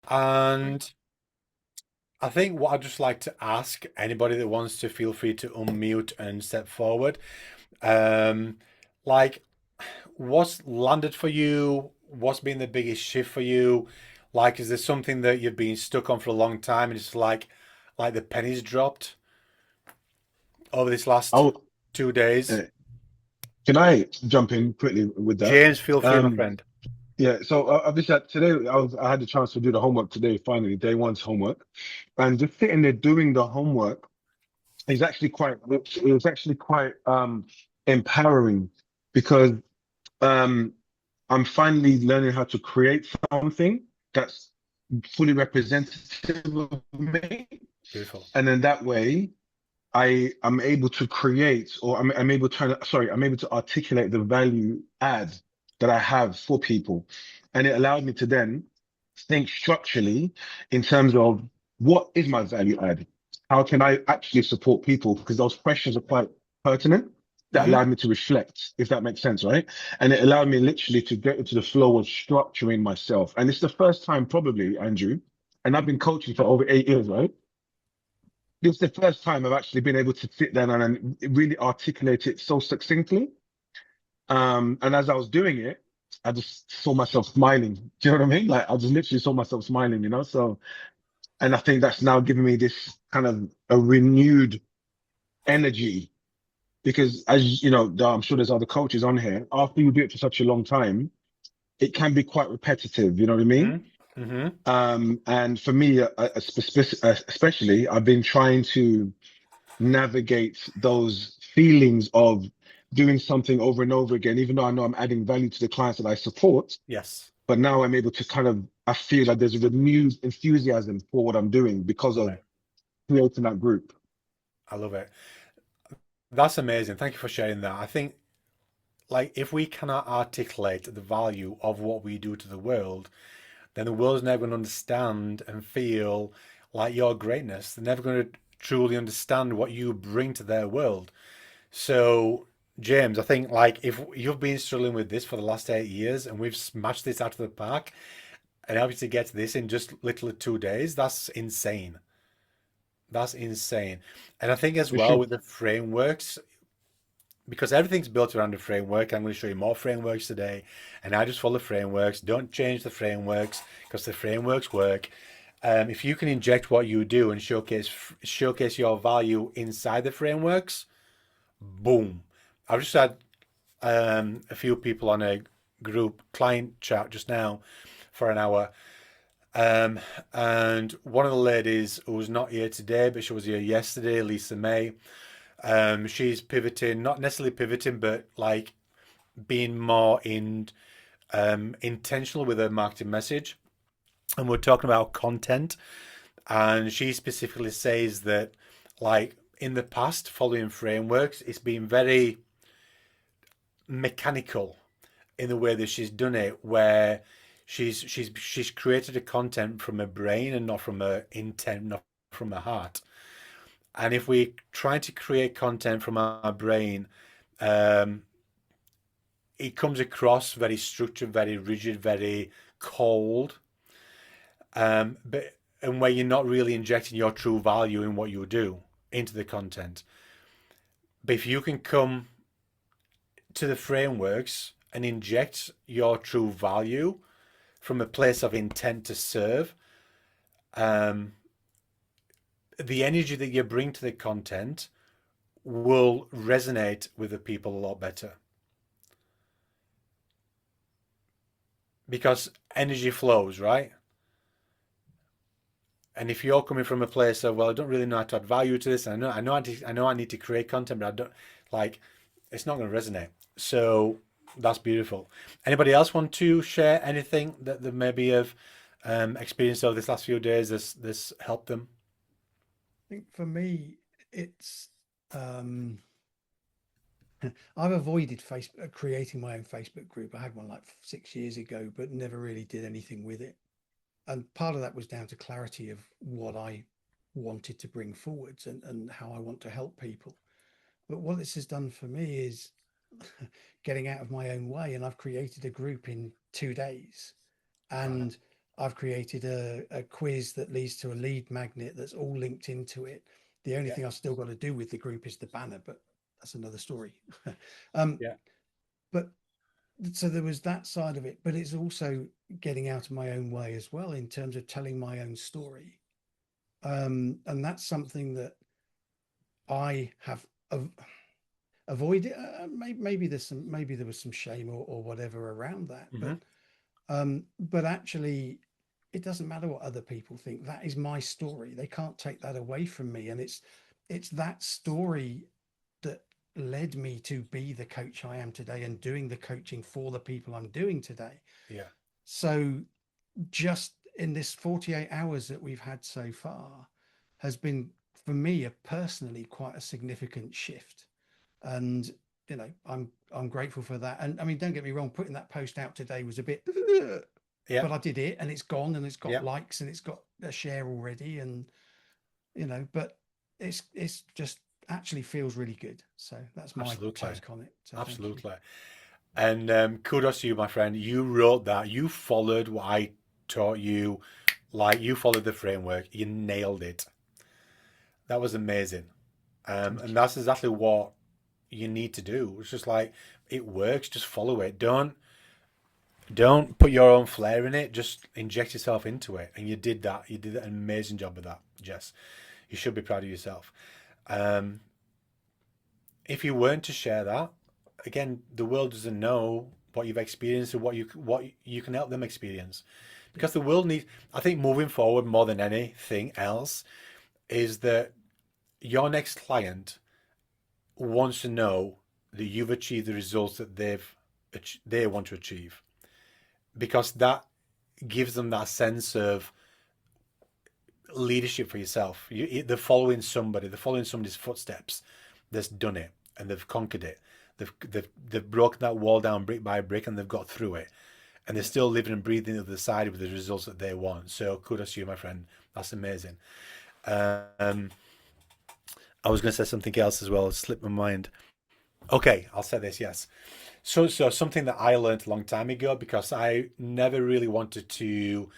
And I think what I'd just like to ask anybody that wants to feel free to unmute and step forward. Um, like, what's landed for you? What's been the biggest shift for you? Like, is there something that you've been stuck on for a long time and it's like the pennies dropped over this last I'll, 2 days? uh, can I jump in quickly with that? James, feel free, my Um, friend. yeah, so obviously today I had the chance to do the homework today, finally, day one's homework. And just sitting there doing the homework is actually quite empowering because um I'm finally learning how to create something that's fully representative of me. Beautiful. And then that way I am able to create, or I'm able to, sorry, I'm able to articulate the value add that I have for people. And it allowed me to then think structurally in terms of what is my value add? How can I actually support people? Because those questions are quite pertinent. That Hmm. allowed me to reflect, if that makes sense, right? And it allowed me literally to get into the flow of structuring myself. And it's the first time, probably, Andrew, and I've been coaching for over 8 years, right? This is the first time I've actually been able to sit down and really articulate it so succinctly. And as I was doing it, I just saw myself smiling. Do you know what I mean? Like I just literally saw myself smiling, you know? So, and I think that's now giving me this kind of a renewed energy because as you know, I'm sure there's other coaches on here. After you do it for such a long time, it can be quite repetitive. You know what I mean? Hmm. Hmm. And for me, especially, I've been trying to navigate those feelings of doing something over and over again, even though I know I'm adding value to the clients that I support. Yes. But now I'm able to I feel like there's a renewed enthusiasm for what I'm doing because Love of it. creating that group. I love it. That's amazing. Thank you for sharing that. I think like if we cannot articulate the value of what we do to the world, then the world's never going to understand and feel like your greatness. They're never going to truly understand what you bring to their world. So, James, I think like if you've been struggling with this for the last 8 years and we've smashed this out of the park and helped you to get to this in just literally 2 days, that's insane. That's insane. And I think as For well sure. with the frameworks, because everything's built around a framework. I'm going to show you more frameworks today, and I just follow frameworks. Don't change the frameworks because the frameworks work. If you can inject what you do and showcase your value inside the frameworks, boom! I've just had a few people on a group client chat just now for an hour, um, and one of the ladies who was not here today, but she was here yesterday, Lisa May. She's pivoting, not necessarily pivoting, but like being more intentional with her marketing message. And we're talking about content. And she specifically says that, like in the past, following frameworks, it's been very mechanical in the way that she's done it, where she's created a content from her brain and not from her intent, not from her heart. And if we try to create content from our brain, um, it comes across very structured, very rigid, very cold. But and where you're not really injecting your true value in what you do into the content. But if you can come to the frameworks and inject your true value from a place of intent to serve, um, the energy that you bring to the content will resonate with the people a lot better because energy flows, right? And if you're coming from a place of, well, I don't really know how to add value to this, and I know I need to create content, but I don't like, it's not going to resonate. So that's beautiful. Anybody else want to share anything that they maybe have experienced over this last few days? This helped them. Think for me, it's um, I've avoided Facebook creating my own Facebook group. I had one like 6 years ago, but never really did anything with it. And part of that was down to clarity of what I wanted to bring forwards and how I want to help people. But what this has done for me is getting out of my own way. And I've created a group in 2 days. Right. And I've created a quiz that leads to a lead magnet that's all linked into it. The only Yeah. thing I've still got to do with the group is the banner, but that's another story. um, Yeah. but so there was that side of it, but it's also getting out of my own way as well in terms of telling my own story. And that's something that I have avoided. Maybe there was some shame or whatever around that, Hmm. but actually it doesn't matter what other people think. That is my story. They can't take that away from me. And it's that story that led me to be the coach I am today and doing the coaching for the people I'm doing today. Yeah. So just in this 48 hours that we've had so far has been, for me, personally quite a significant shift. And I'm grateful for that. And I mean, don't get me wrong, putting that post out today was a bit, Yeah. but I did it, and it's gone, and it's got Yeah. likes, and it's got a share already, and but it's just actually feels really good. So that's my Absolutely. take on it. So thank you. Absolutely. And kudos to you, my friend. You wrote that. You followed what I taught you. Like, you followed the framework. You nailed it. That was amazing. Thank And you. that's exactly what you need to do. It's just like, it works. Just follow it. Don't put your own flair in it. Just inject yourself into it. And you did that. You did an amazing job of that, Jess. You should be proud of yourself. Um, if you weren't to share that, again, the world doesn't know what you've experienced or what you can help them experience. Yeah. Because the world needs, I think, moving forward more than anything else, is that your next client wants to know that you've achieved the results that they want to achieve, because that gives them that sense of leadership for yourself. They're following somebody. They're following somebody's footsteps that's done it and they've conquered it. They've broken that wall down brick by brick and they've got through it. And they're Yeah. still living and breathing the other side with the results that they want. So kudos to you, my friend. That's amazing. Um, I was going to say something else as well. It slipped my mind. Okay, I'll say this. Yes. So something that I learned a long time ago, because I never really wanted to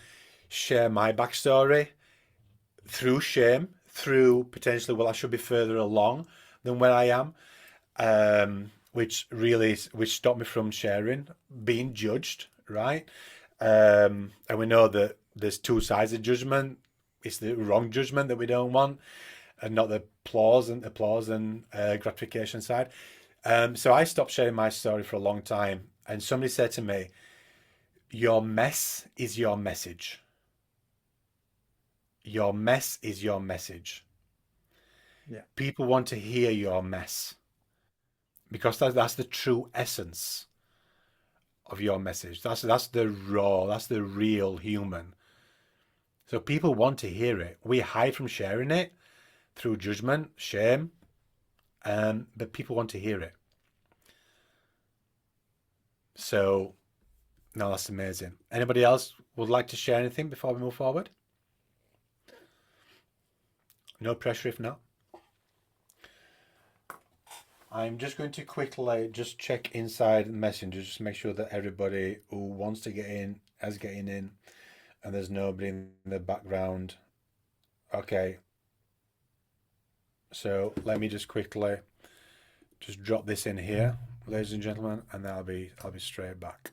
share my backstory, through shame, through potentially, well, I should be further along than where I am, which stopped me from sharing, being judged, right? And we know that there's two sides of judgment. It's the wrong judgment that we don't want, and not the applause and gratification side. So I stopped sharing my story for a long time, and somebody said to me, "Your mess is your message. Your mess is your message. Yeah. People want to hear your mess, because that's the true essence of your message. That's the raw, that's the real human. So people want to hear it. We hide from sharing it through judgment, shame, but people want to hear it. So no, that's amazing. Anybody else would like to share anything before we move forward? No pressure if not. I'm just going to quickly just check inside Messenger, just make sure that everybody who wants to get in is getting in, and there's nobody in the background. Okay, so let me just quickly just drop this in here, ladies and gentlemen, and then I'll be straight back.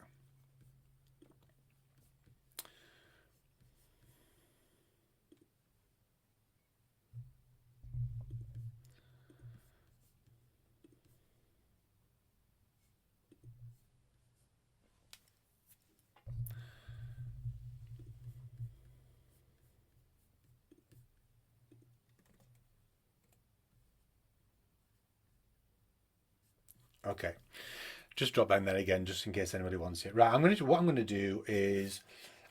Okay, just drop that in there again, just in case anybody wants it. Right, what I'm gonna do is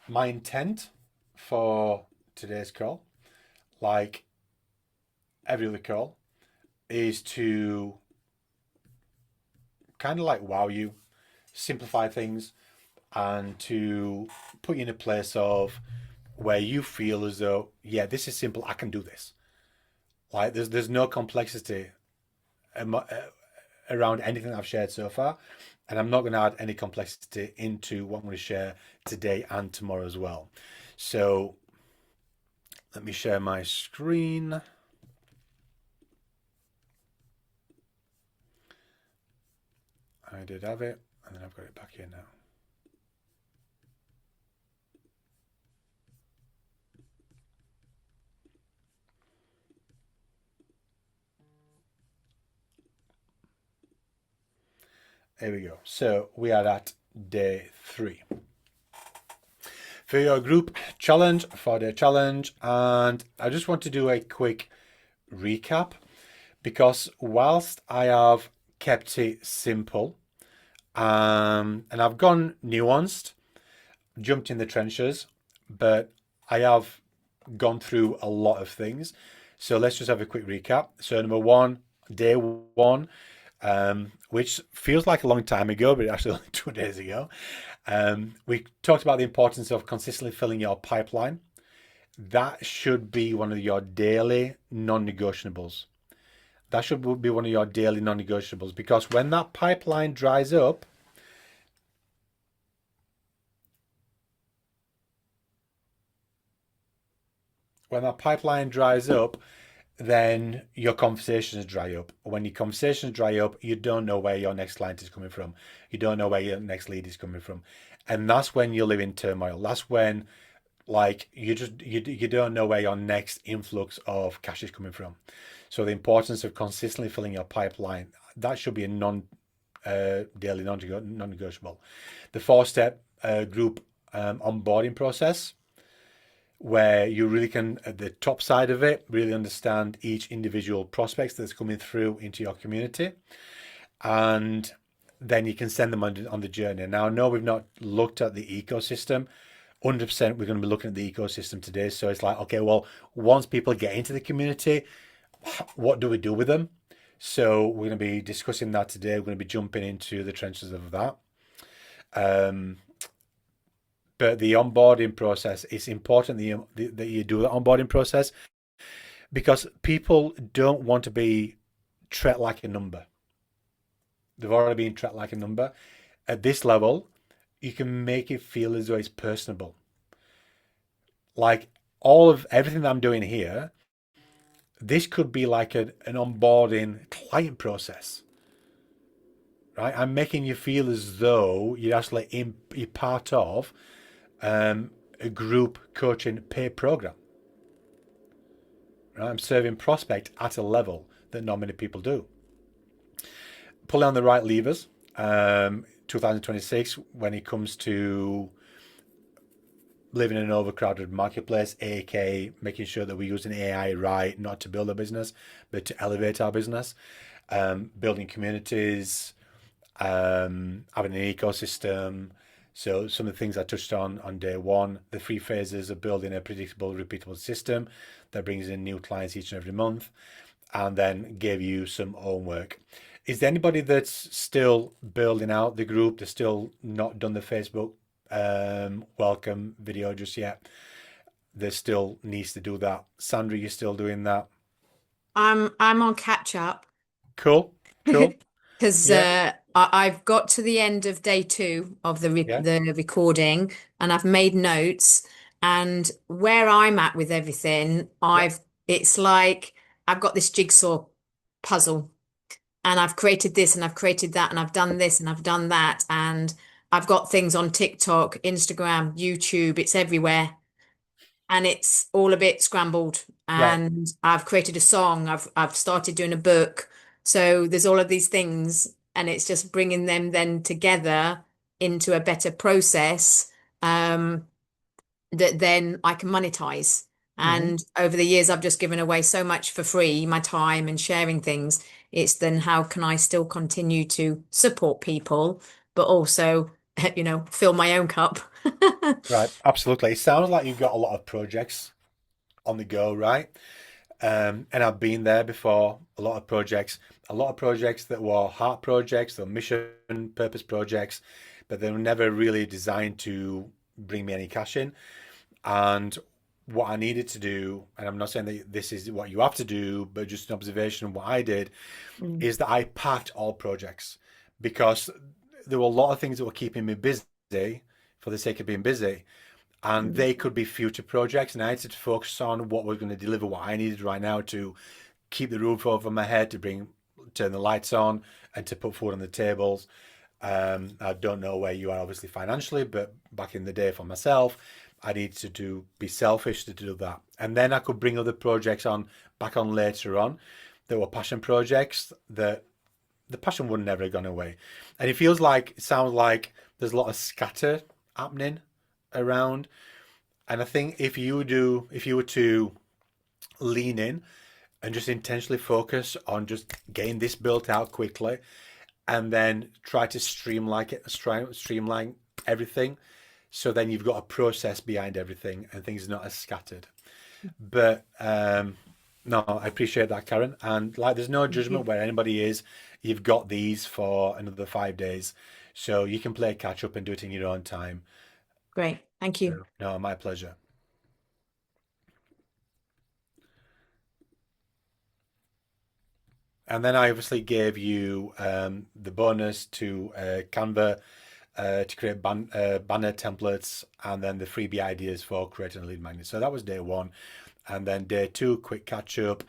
my intent for today's call, like every other call, is to kind of like wow you, simplify things, and to put you in a place of where you feel as though, yeah, this is simple. I can do this. Like there's no complexity around anything I've shared so far, and I'm not going to add any complexity into what I'm going to share today and tomorrow as well. So let me share my screen. I did have it, and then I've got it back here now. There we go. So we are at day 3. For your group challenge, 4-day challenge, and I just want to do a quick recap because whilst I have kept it simple, and I've gone nuanced, jumped in the trenches, but I have gone through a lot of things. So let's just have a quick recap. So number 1, day 1, which feels like a long time ago, but actually only 2 days ago. We talked about the importance of consistently filling your pipeline. That should be one of your daily non-negotiables. That should be one of your daily non-negotiables, because when that pipeline dries up, then your conversations dry up. When your conversations dry up, you don't know where your next client is coming from. You don't know where your next lead is coming from. And that's when you live in turmoil. That's when like you don't know where your next influx of cash is coming from. So the importance of consistently filling your pipeline, that should be a daily non-negotiable. The 4-step group onboarding process, where you really can, at the top side of it, really understand each individual prospects that's coming through into your community, and then you can send them on the journey. Now, I know we've not looked at the ecosystem. 100% we're going to be looking at the ecosystem today. So it's like, okay, well, once people get into the community, what do we do with them? So we're going to be discussing that today. We're going to be jumping into the trenches of that. But the onboarding process, it's important that you do the onboarding process, because people don't want to be treated like a number. They've already been treated like a number. At this level, you can make it feel as though it's personable. Like everything that I'm doing here, this could be like an onboarding client process, right? I'm making you feel as though you're actually you're part of a group coaching paid program. Right? I'm serving prospect at a level that not many people do. Pulling on the right levers. 2026, when it comes to living in an overcrowded marketplace, aka making sure that we're using AI right, not to build a business, but to elevate our business, building communities, having an ecosystem. So some of the things I touched on day 1, the 3 phases of building a predictable, repeatable system that brings in new clients each and every month, and then gave you some homework. Is there anybody that's still building out the group, that's still not done the Facebook welcome video just yet? There still needs to do that. Sandra, you still doing that? I'm on catch up Cool. because Yeah. I've got to the end of day 2 of the Yeah. recording, and I've made notes. And where I'm at with everything, Yeah. it's like I've got this jigsaw puzzle, and I've created this and I've created that and I've done this and I've done that, and I've got things on TikTok, Instagram, YouTube, it's everywhere. And it's all a bit scrambled. Right. And I've created a song. I've started doing a book. So there's all of these things, and it's just bringing them then together into a better process that then I can monetize. And over the years, I've just given away so much for free, my time and sharing things. It's then how can I still continue to support people, but also, fill my own cup. Right. Absolutely. It sounds like you've got a lot of projects on the go, right? And I've been there before. A lot of projects that were heart projects, or mission purpose projects, but they were never really designed to bring me any cash in. And what I needed to do, and I'm not saying that this is what you have to do, but just an observation of what I did, is that I packed all projects, because there were a lot of things that were keeping me busy for the sake of being busy. and they could be future projects. And I had to focus on what was going to deliver what I needed right now to keep the roof over my head, to turn the lights on, and to put food on the tables. I don't know where you are obviously financially, but back in the day for myself, I needed to be selfish to do that. And then I could bring other projects back on later on that were passion projects that the passion would never have gone away. And it sounds like there's a lot of scatter happening around. And I think if you were to lean in and just intentionally focus on just getting this built out quickly, and then try to streamline everything, so then you've got a process behind everything and things are not as scattered. But no, I appreciate that, Karen. And like, there's no Thank you. judgment where anybody is. You've got these for another 5 days, so you can play catch up and do it in your own time. Great. Thank you. So, no, my pleasure. And then I obviously gave you the bonus to Canva to create banner templates, and then the freebie ideas for creating a lead magnet. So that was day one. And then day two, quick catch up,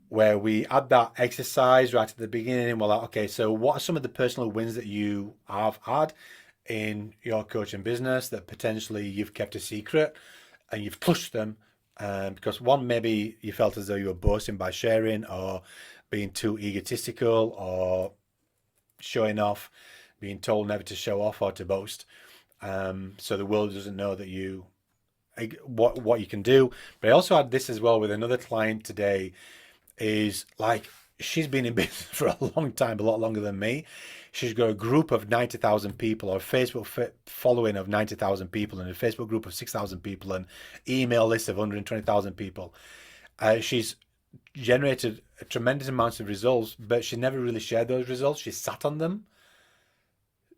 where we had that exercise right at the beginning. We're like, okay, so what are some of the personal wins that you have had in your coaching business that potentially you've kept a secret and you've pushed them? Because one, maybe you felt as though you were boasting by sharing, or being too egotistical, or showing off, being told never to show off or to boast. So the world doesn't know that what you can do. But I also had this as well with another client today. Is like, she's been in business for a long time, a lot longer than me. She's got a group of 90,000 people, or a Facebook following of 90,000 people, and a Facebook group of 6,000 people, and email list of 120,000 people. She's generated a tremendous amount of results, but she never really shared those results. She sat on them.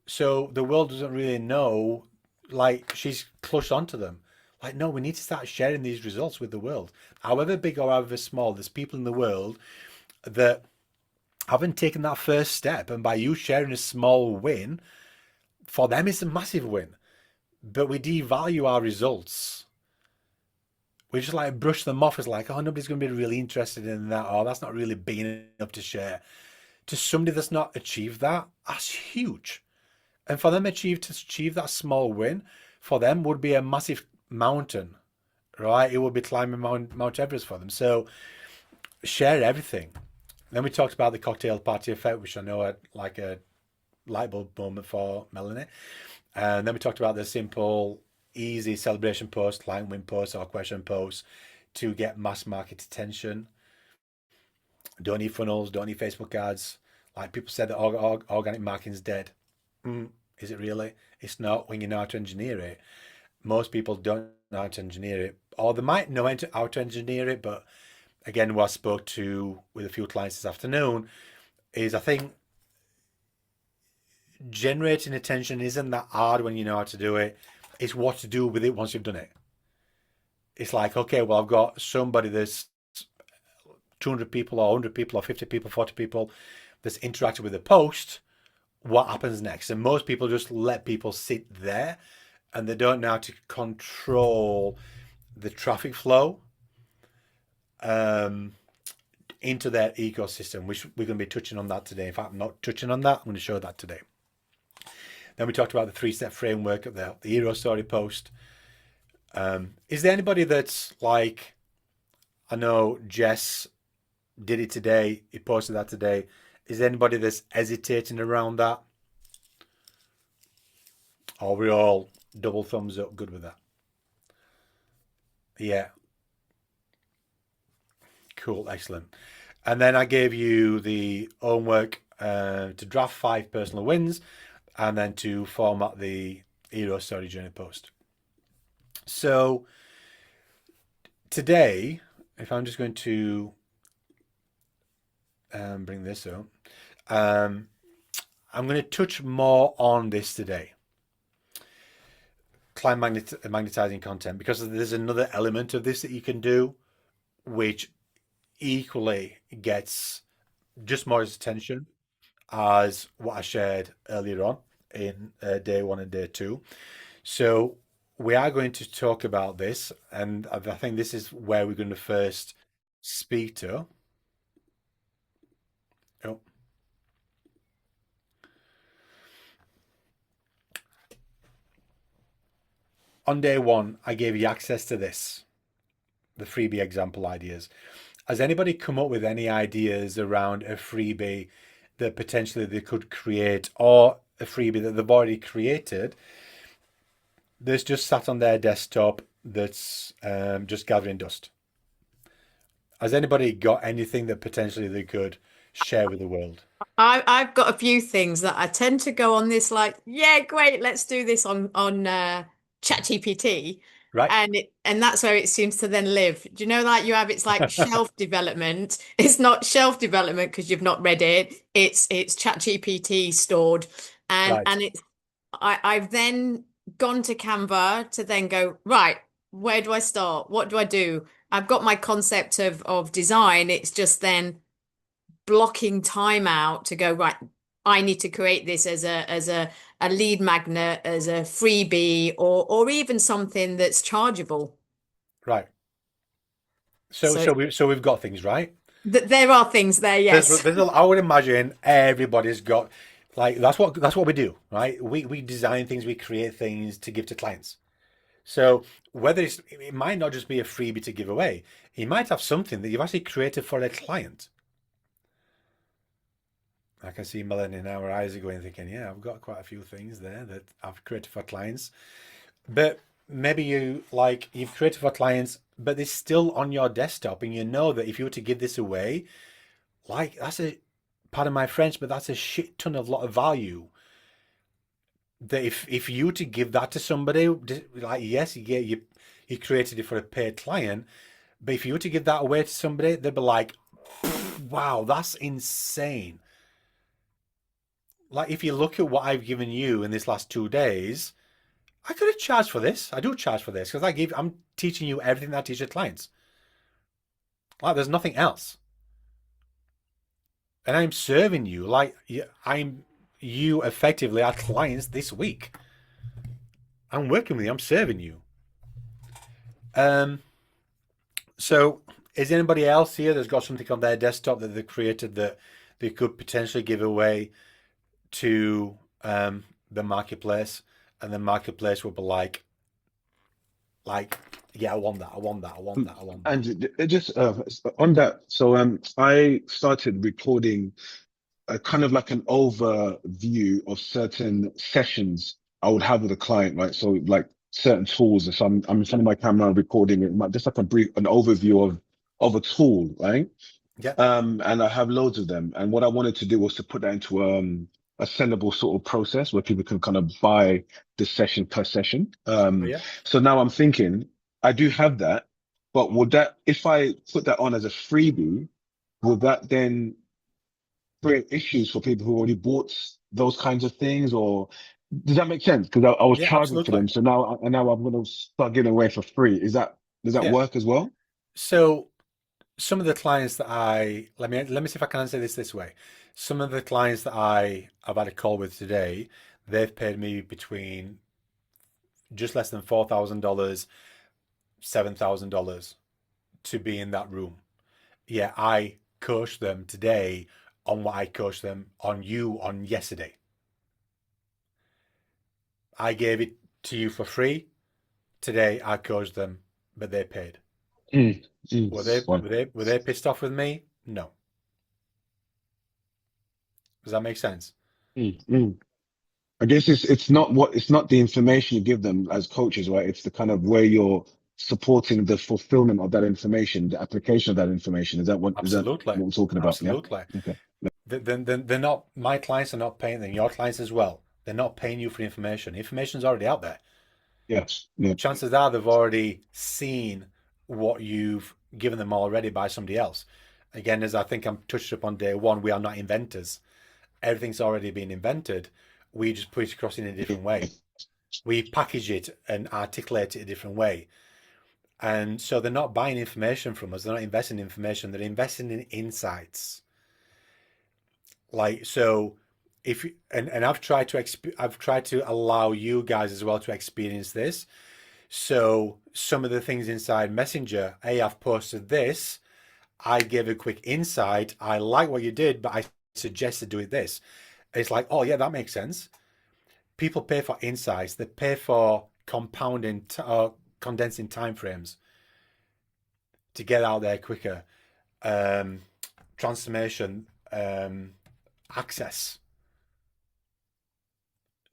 So the world doesn't really know, like, she's clutched onto them. Like, no, we need to start sharing these results with the world. However big or however small, there's people in the world that haven't taken that first step. And by you sharing a small win, for them, it's a massive win. But we devalue our results. We just like brush them off as like, oh, nobody's going to be really interested in that, or that's not really big enough to share. To somebody that's not achieved that, that's huge. And for them to achieve that small win, for them would be a massive mountain, right? It would be climbing Mount Everest for them. So share everything. Then we talked about the cocktail party effect, which I know had like a light bulb moment for Melanie. And then we talked about the simple, easy celebration post, client win post, or question post to get mass market attention. Don't need funnels, don't need Facebook ads. Like, people said that organic marketing is dead. Is it really? It's not, when you know how to engineer it. Most people don't know how to engineer it, or they might know how to engineer it, but again, what I spoke to with a few clients this afternoon is, I think generating attention isn't that hard when you know how to do it. It's what to do with it once you've done it. It's like, okay, well, I've got somebody that's 200 people or 100 people or 50 people, 40 people that's interacted with a post. What happens next? And most people just let people sit there, and they don't know how to control the traffic flow into their ecosystem, which we're going to be touching on that today. In fact, I'm not touching on that. I'm going to show that today. Then we talked about the 3-step framework of the hero story post. Is there anybody that's like, I know Jess did it today, he posted that today. Is there anybody that's hesitating around that? Or we're all double thumbs up, good with that? Yeah. Cool, excellent. And then I gave you the homework to draft 5 personal wins, and then to format the hero story journey post. So today, if I'm just going to bring this up, I'm going to touch more on this today. Client magnetizing content, because there's another element of this that you can do, which equally gets just more attention as what I shared earlier on in day 1 and day 2. So we are going to talk about this, and I think this is where we're going to first speak to. Oh, on day one, I gave you access to this, the freebie example ideas. Has anybody come up with any ideas around a freebie that potentially they could create, or a freebie that they've already created that's just sat on their desktop that's just gathering dust? Has anybody got anything that potentially they could share with the world? I've got a few things that I tend to go on this like, yeah, great, let's do this on ChatGPT, Right, and that's where it seems to then live. Do you know that you have it's like shelf development. It's not shelf development because you've not read it. It's ChatGPT stored, and right, it's I've then gone to Canva to then go, right, where do I start? What do I do? I've got my concept of design. It's just then blocking time out to go, right, I need to create this as a lead magnet, as a freebie, or even something that's chargeable. right. So, So we've got things, right? th there are things there, yes. I would imagine everybody's got, like, that's what we do, right? We design things, we create things to give to clients. So it might not just be a freebie to give away. You might have something that you've actually created for a client. I can see Melanie now, her eyes are going, thinking, yeah, I've got quite a few things there that I've created for clients. But maybe you've created for clients, but it's still on your desktop, and you know that if you were to give this away, like, that's a, pardon my French, but that's a shit ton of lot of value. That if you were to give that to somebody, like, yes, you created it for a paid client, but if you were to give that away to somebody, they'd be like, wow, that's insane. Like, if you look at what I've given you in this last 2 days, I could have charged for this. I do charge for this because I'm teaching you everything that I teach at clients. Like, there's nothing else. And I'm serving you like you effectively are clients this week. I'm working with you. I'm serving you. Um. So, is anybody else here that's got something on their desktop that they created that they could potentially give away to the marketplace, and the marketplace will be like, yeah, I want that. I want that. I want that. I want that. And just on that, so I started recording a kind of like an overview of certain sessions I would have with a client, right? So like certain tools. So I'm in front of my camera recording it, just like an overview of a tool, right? Yeah. And I have loads of them. And what I wanted to do was to put that into a sellable sort of process where people can kind of buy the session per session. Oh, yeah. So now I'm thinking I do have that, but would that, if I put that on as a freebie, would that then create issues for people who already bought those kinds of things? Or does that make sense? Because I was Yeah, charging for absolutely. them. So now I'm going to start giving away for free. Does that Yeah. work as well? So some of the clients that let me see if I can answer this way. Some of the clients that I've had a call with today, they've paid me between just less than $4,000, $7,000 to be in that room. Yeah, I coached them today on what I coached them on yesterday. I gave it to you for free. Today I coached them, but they paid. Mm, Were they one. were they were they pissed off with me? No. Does that make sense? Mm. I guess it's not the information you give them as coaches, right? It's the kind of where you're supporting the fulfillment of that information, the application of that information. Is that Absolutely. what we're talking about? Yeah. Absolutely. Okay. Then they're not, my clients are not paying them, your clients as well. They're not paying you for information. Information's already out there. Yes. Yeah. Chances are they've already seen what you've given them already by somebody else. Again, as I think I'm touched up on day one, we are not inventors. Everything's already been invented. We just put it across in a different way. We package it and articulate it a different way. And so they're not buying information from us. They're not investing in information. They're investing in insights. Like, so if and I've tried to allow you guys as well to experience this. So some of the things inside Messenger, hey, I've posted this. I gave a quick insight. I like what you did, but I suggested doing this. It's like, oh yeah, that makes sense. People pay for insights. They pay for compounding or condensing time frames to get out there quicker. Transformation, access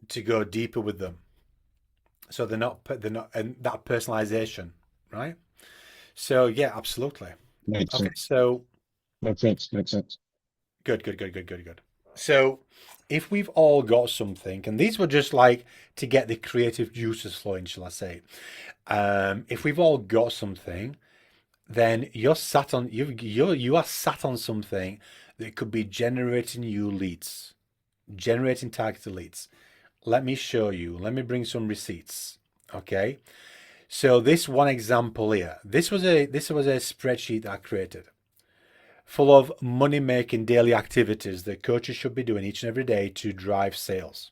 to go deeper with them. So they're not, and that personalization, right? So yeah, absolutely. Makes Okay, sense. so Makes sense. Makes sense. good. So if we've all got something, and these were just like to get the creative juices flowing, shall I say? If we've all got something, then you are sat on something that could be generating you leads, generating targeted leads. Let me show you. Let me bring some receipts. Okay. So this one example here, this was a spreadsheet that I created, full of money making daily activities that coaches should be doing each and every day to drive sales.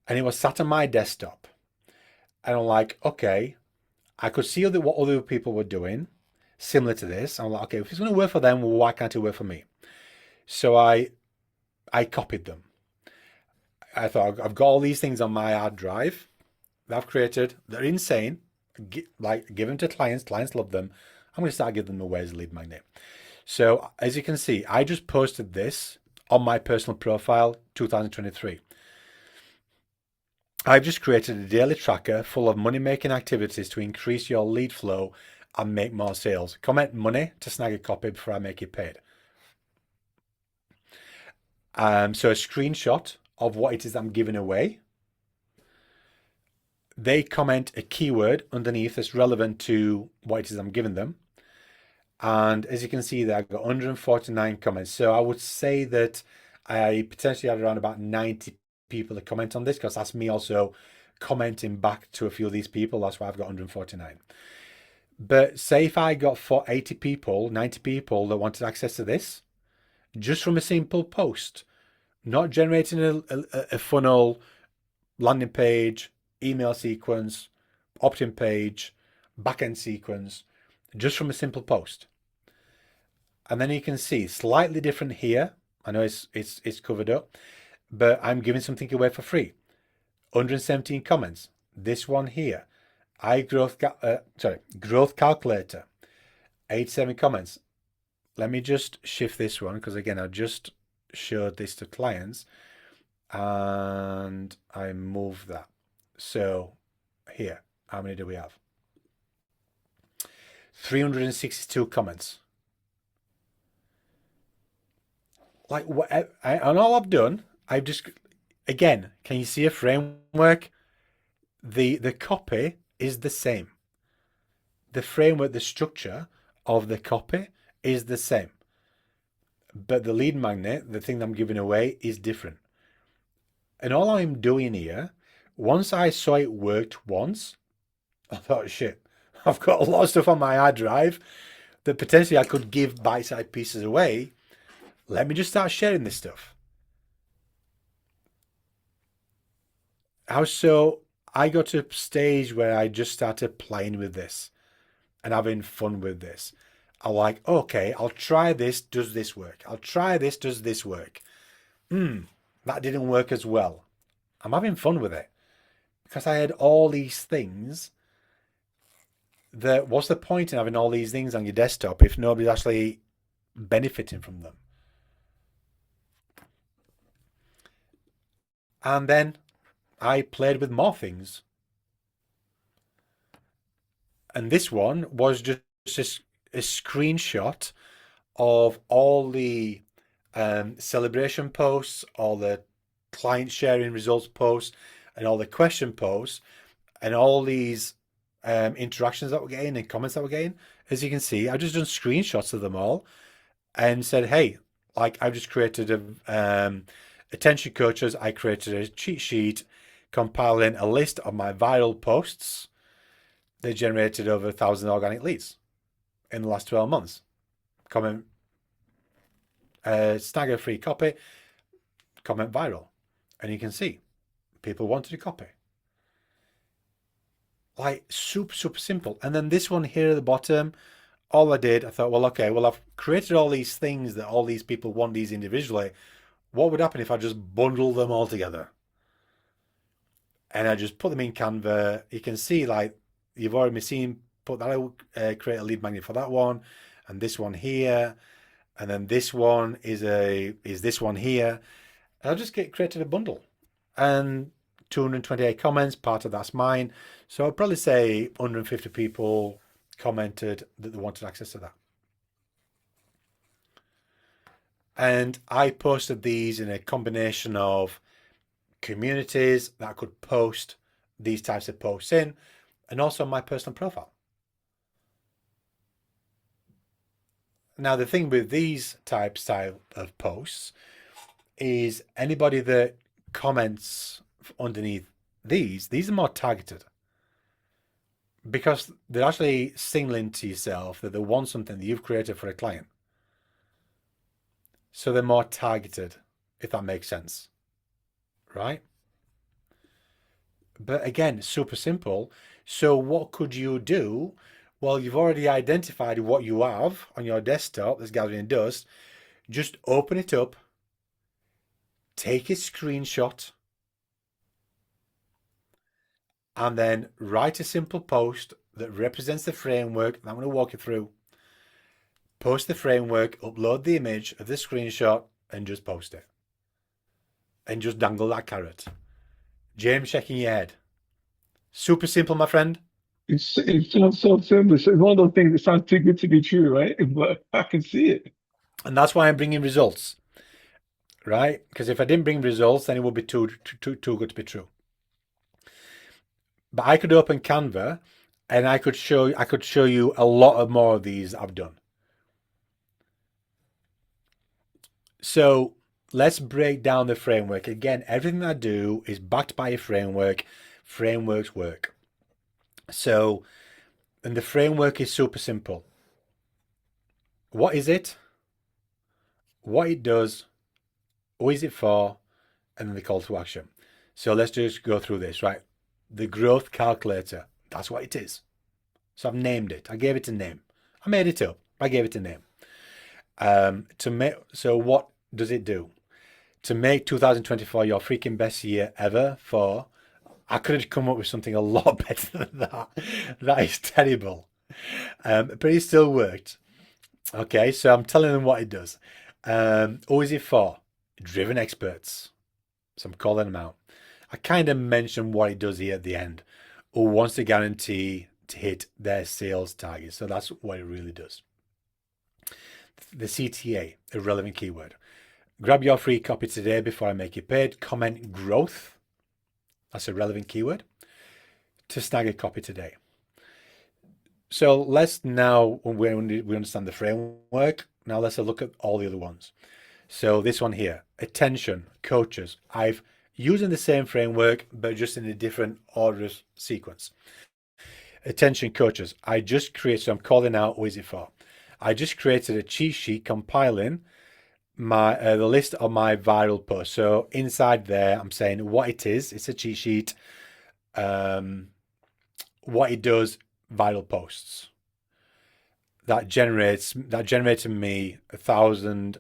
And it was sat on my desktop. And I'm like, okay, I could see what other people were doing similar to this. I'm like, okay, if it's going to work for them, why can't it work for me? So I copied them. I thought, I've got all these things on my hard drive that I've created. They're insane. Like, give them to clients. Clients love them. I'm going to start giving them away as a lead magnet. So as you can see, I just posted this on my personal profile, 2023. I've just created a daily tracker full of money-making activities to increase your lead flow and make more sales. Comment money to snag a copy before I make it paid. So a screenshot of what it is I'm giving away. They comment a keyword underneath that's relevant to what it is I'm giving them. And as you can see there, I've got 149 comments. So I would say that I potentially had around about 90 people to comment on this, because that's me also commenting back to a few of these people. That's why I've got 149. But say if I got 80 people, 90 people that wanted access to this, just from a simple post, not generating a funnel, landing page, email sequence, opt-in page, backend sequence, just from a simple post. And then you can see slightly different here. I know it's covered up, but I'm giving something away for free. 117 comments. This one here, growth calculator, 87 comments. Let me just shift this one, because again, I just showed this to clients and I move that. So here, how many do we have? 362 comments. Like what? And all I've done, I've just, again, can you see a framework? The copy is the same. The framework, the structure of the copy is the same. But the lead magnet, the thing that I'm giving away, is different. And all I'm doing here, once I saw it worked once, I thought, shit, I've got a lot of stuff on my hard drive that potentially I could give bite-sized pieces away. Let me just start sharing this stuff. So I got to a stage where I just started playing with this and having fun with this. I'm like, okay, I'll try this. Does this work? I'll try this. Does this work? That didn't work as well. I'm having fun with it because I had all these things. What's the point in having all these things on your desktop if nobody's actually benefiting from them? And then I played with more things. And this one was just a screenshot of all the celebration posts, all the client sharing results posts, and all the question posts, and all these interactions that we're getting and comments that we're getting. As you can see, I've just done screenshots of them all and said, hey, like I've just created attention coaches. I created a cheat sheet compiling a list of my viral posts that generated over 1,000 organic leads in the last 12 months. Comment, snag a free copy, comment viral. And you can see people wanted a copy. Like super, super simple. And then this one here at the bottom, all I did, I thought, well, okay, well, I've created all these things that all these people want these individually. What would happen if I just bundle them all together? And I just put them in Canva. You can see, like, you've already seen, put that out, create a lead magnet for that one, and this one here, and then this one is this one here. And I'll just created a bundle, and 228 comments. Part of that's mine, so I'd probably say 150 people commented that they wanted access to that. And I posted these in a combination of communities that could post these types of posts in, and also my personal profile. Now, the thing with these style of posts is anybody that comments underneath these are more targeted, because they're actually signaling to yourself that they want something that you've created for a client. So they're more targeted, if that makes sense, right? But again, super simple. So what could you do? Well, you've already identified what you have on your desktop that's gathering dust. Just open it up, take a screenshot, and then write a simple post that represents the framework that I'm going to walk you through. Post the framework, upload the image of the screenshot, and just post it. And just dangle that carrot. James, shaking your head. Super simple, my friend. It sounds so simple. It's one of those things that sounds too good to be true, right? But I can see it. And that's why I'm bringing results, right? Because if I didn't bring results, then it would be too good to be true. But I could open Canva, and I could show you a lot of more of these I've done. So let's break down the framework. Again, everything I do is backed by a framework. Frameworks work. So, and the framework is super simple. What is it? What it does? Who is it for? And then the call to action. So let's just go through this, right? The growth calculator. That's what it is. So I've named it. I gave it a name. I made it up. I gave it a name. So what does it do? To make 2024 your freaking best year ever for, I could have come up with something a lot better than that. That is terrible. But it still worked. Okay, so I'm telling them what it does. Who is it for? Driven experts. So I'm calling them out. I kind of mentioned what it does here at the end. Who wants to guarantee to hit their sales targets. So that's what it really does. The CTA, a relevant keyword. Grab your free copy today before I make you paid. Comment growth. That's a relevant keyword. To snag a copy today. So let's now, when we understand the framework, now let's look at all the other ones. So this one here, attention, coaches. I've using the same framework, but just in a different order sequence. Attention, coaches. I just created, so I'm calling out, who is it for? I just created a cheat sheet compiling my the list of my viral posts. So inside there, I'm saying what it is. It's a cheat sheet. What it does, viral posts. That generated me 1,000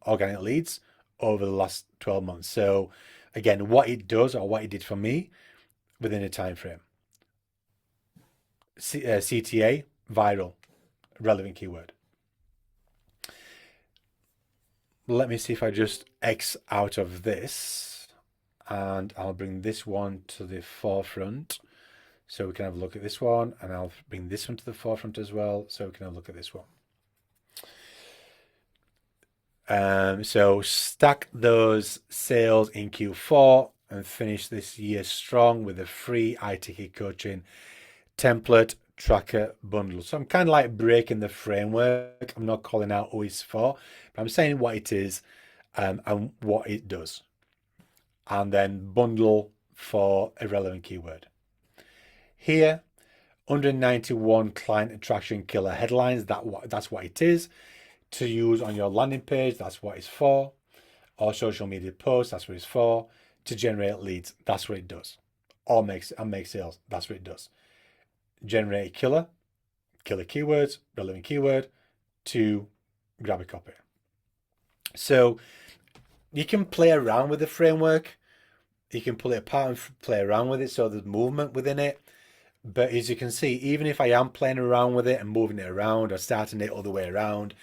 organic leads over the last 12 months. So again, what it does or what it did for me within a time frame. CTA, viral, relevant keyword. Let me see if I just X out of this, and I'll bring this one to the forefront so we can have a look at this one, and I'll bring this one to the forefront as well so we can have a look at this one. So stack those sales in Q4 and finish this year strong with a free iTicket coaching template tracker bundle. So I'm kind of like breaking the framework. I'm not calling out who it's for, but I'm saying what it is and what it does. And then bundle for a relevant keyword. Here, 191 client attraction killer headlines. That's what it is. To use on your landing page, that's what it's for. Or social media posts, that's what it's for. To generate leads, that's what it does. Or make sales, that's what it does. generate a killer keywords, relevant keyword, to grab a copy. So you can play around with the framework. You can pull it apart and play around with it so there's movement within it. But as you can see, even if I am playing around with it and moving it around or starting it all the way around,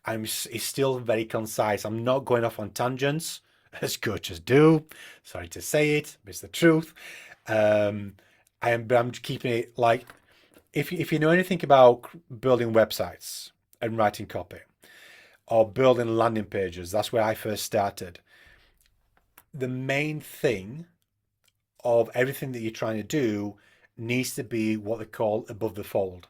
it's still very concise. I'm not going off on tangents, as coaches do. Sorry to say it, but it's the truth. I'm keeping it like, if you know anything about building websites and writing copy or building landing pages, that's where I first started. The main thing of everything that you're trying to do needs to be what they call above the fold.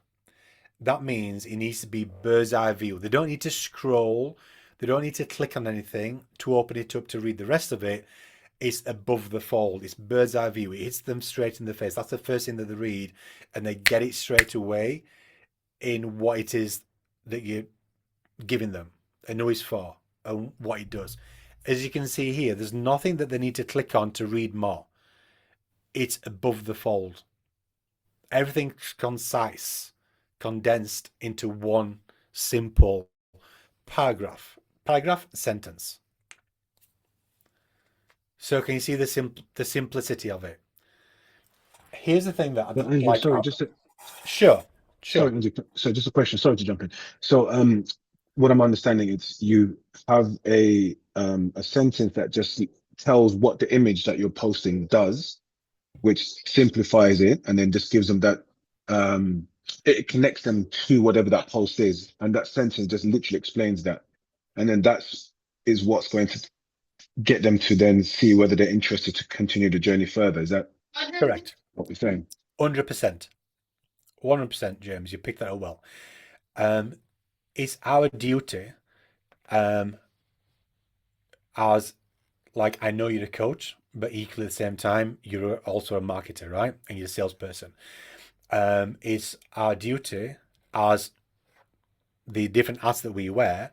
That means it needs to be bird's eye view. They don't need to scroll. They don't need to click on anything to open it up to read the rest of it. It's above the fold. It's bird's eye view. It hits them straight in the face. That's the first thing that they read, and they get it straight away in what it is that you're giving them and who it's for and what it does. As you can see here, there's nothing that they need to click on to read more. It's above the fold. Everything's concise, condensed into one simple paragraph, sentence. So can you see the simplicity of it? Here's the thing that I'd Andrew, like. sorry, Sure. sorry, Andrew, so just a question. Sorry to jump in. So, what I'm understanding is you have a sentence that just tells what the image that you're posting does, which simplifies it, and then just gives them that it connects them to whatever that post is, and that sentence just literally explains that, and then is what's going to get them to then see whether they're interested to continue the journey further. Is that correct? what we're saying? 100%. 100%, James. You picked that up well. It's our duty, as like, I know you're a coach, but equally at the same time, you're also a marketer, right? And you're a salesperson. It's our duty as the different hats that we wear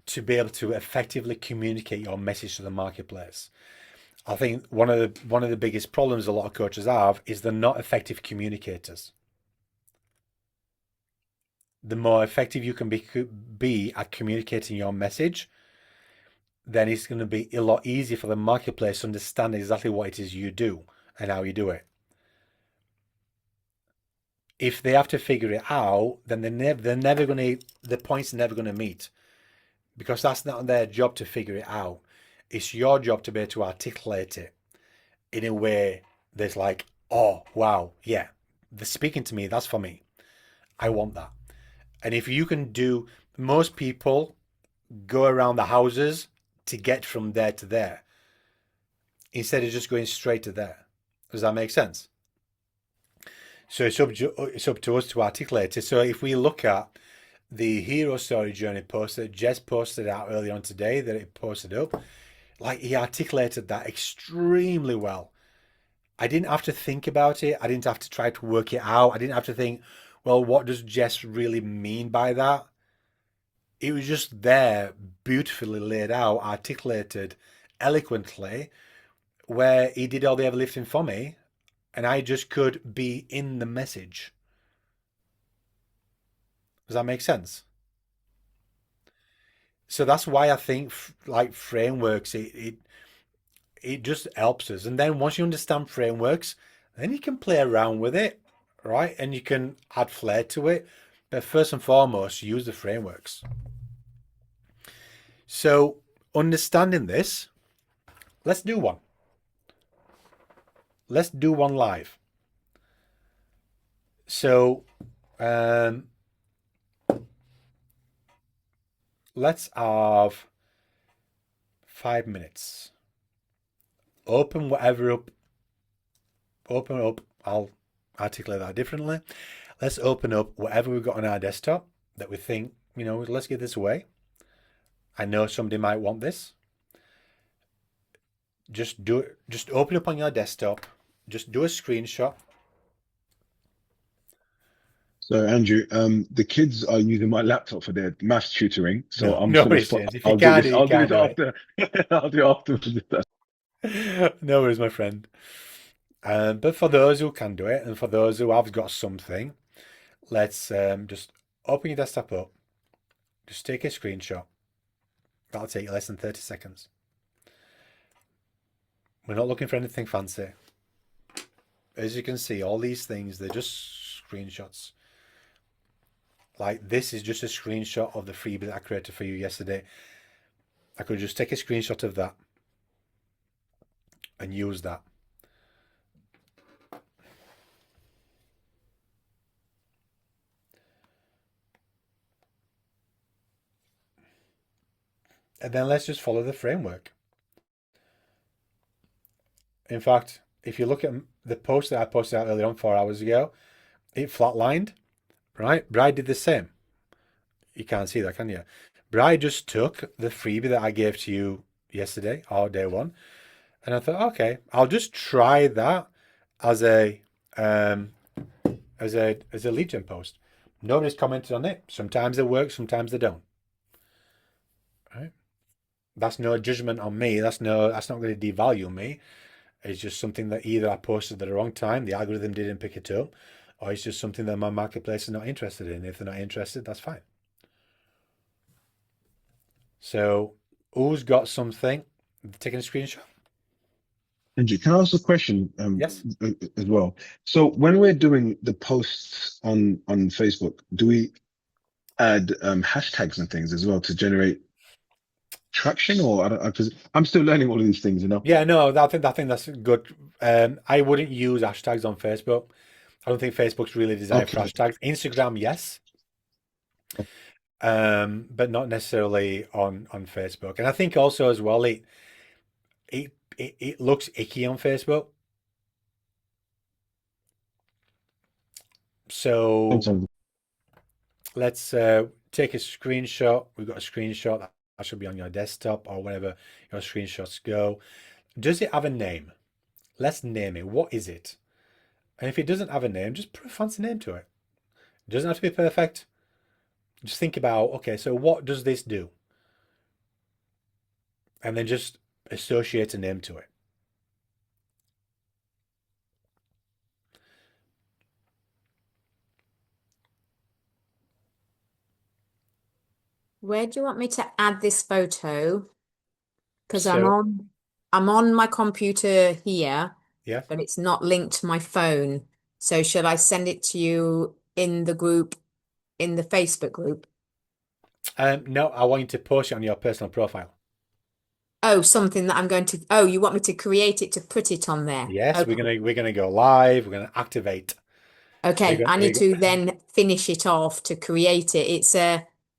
to be able to effectively communicate your message to the marketplace. I think one of the biggest problems a lot of coaches have is they're not effective communicators. The more effective you can be at communicating your message, then it's going to be a lot easier for the marketplace to understand exactly what it is you do and how you do it. If they have to figure it out, then the points are never going to meet, because that's not their job to figure it out. It's your job to be able to articulate it in a way that's like, oh, wow, yeah, they're speaking to me, that's for me. I want that. And if you can do, most people go around the houses to get from there to there instead of just going straight to there. Does that make sense? So it's up to us to articulate it. So if we look at the hero story journey post that Jess posted out earlier on today, that it posted up, like, he articulated that extremely well. I didn't have to think about it. I didn't have to try to work it out. I didn't have to think, well, what does Jess really mean by that? It was just there, beautifully laid out, articulated, eloquently, where he did all the heavy lifting for me, and I just could be in the message. Does that make sense? So that's why I think like frameworks, it just helps us. And then once you understand frameworks, then you can play around with it, right? And you can add flair to it. But first and foremost, use the frameworks. So understanding this, let's do one. Let's do one live. So let's have 5 minutes. Open whatever up. Open up. I'll articulate that differently. Let's open up whatever we've got on our desktop that we think, let's give this away. I know somebody might want this. Just do it. Just open up on your desktop. Just do a screenshot. So Andrew, the kids are using my laptop for their maths tutoring. So I'm no just worries, gonna James. If I'll you do can't this. do it, I'll do you this can't do after. I'll do it afterwards. it. No worries, my friend. But for those who can do it, and for those who have got something, let's just open your desktop up. Just take a screenshot. That'll take you less than 30 seconds. We're not looking for anything fancy. As you can see, all these things, they're just screenshots. Like this is just a screenshot of the freebie that I created for you yesterday. I could just take a screenshot of that and use that. And then let's just follow the framework. In fact, if you look at the post that I posted out earlier on 4 hours ago, it flatlined, right? Bride did the same. You can't see that, can you? Bride just took the freebie that I gave to you yesterday, or day one, and I thought, okay, I'll just try that as a lead gen post. Nobody's commented on it. Sometimes they work, sometimes they don't. Right? That's no judgment on me. That's not going to devalue me. It's just something that either I posted at the wrong time, the algorithm didn't pick it up, or it's just something that my marketplace is not interested in. If they're not interested, that's fine. So, who's got something? Taking a screenshot? Andrew, can I ask a question Yes. as well? So when we're doing the posts on Facebook, do we add hashtags and things as well to generate traction, or I don't, because I'm still learning all of these things, you know? Yeah, no, I think that's good. I wouldn't use hashtags on Facebook. I don't think Facebook's really designed for Okay. hashtags. Instagram, yes, but not necessarily on Facebook. And I think also as well, it looks icky on Facebook. So Sometimes. let's take a screenshot. We've got a screenshot that should be on your desktop or wherever your screenshots go. Does it have a name? Let's name it. What is it? And if it doesn't have a name, just put a fancy name to it. It doesn't have to be perfect. Just think about, okay, so what does this do? And then just associate a name to it. Where do you want me to add this photo? Because So, I'm on my computer here, yeah. but it's not linked to my phone. So should I send it to you in the group, in the Facebook group? No, I want you to post it on your personal profile. Oh, something that I'm going to, oh, you want me to create it to put it on there. Yes, Okay. we're gonna go live. We're gonna activate. We're Okay, gonna, I need we're, to then finish it off to create it.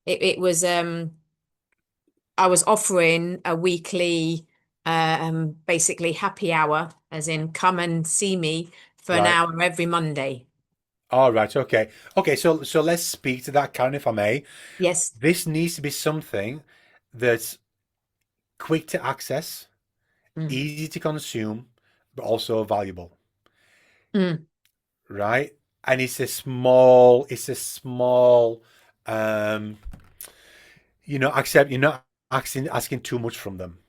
It was I was offering a weekly basically happy hour, as in come and see me for an right. hour every Monday. All right. Okay. Okay. So let's speak to that, Karen, if I may. Yes. This needs to be something that's quick to access, Mm. easy to consume, but also valuable, Mm. right? And it's a small, um, accept you're not asking too much from them.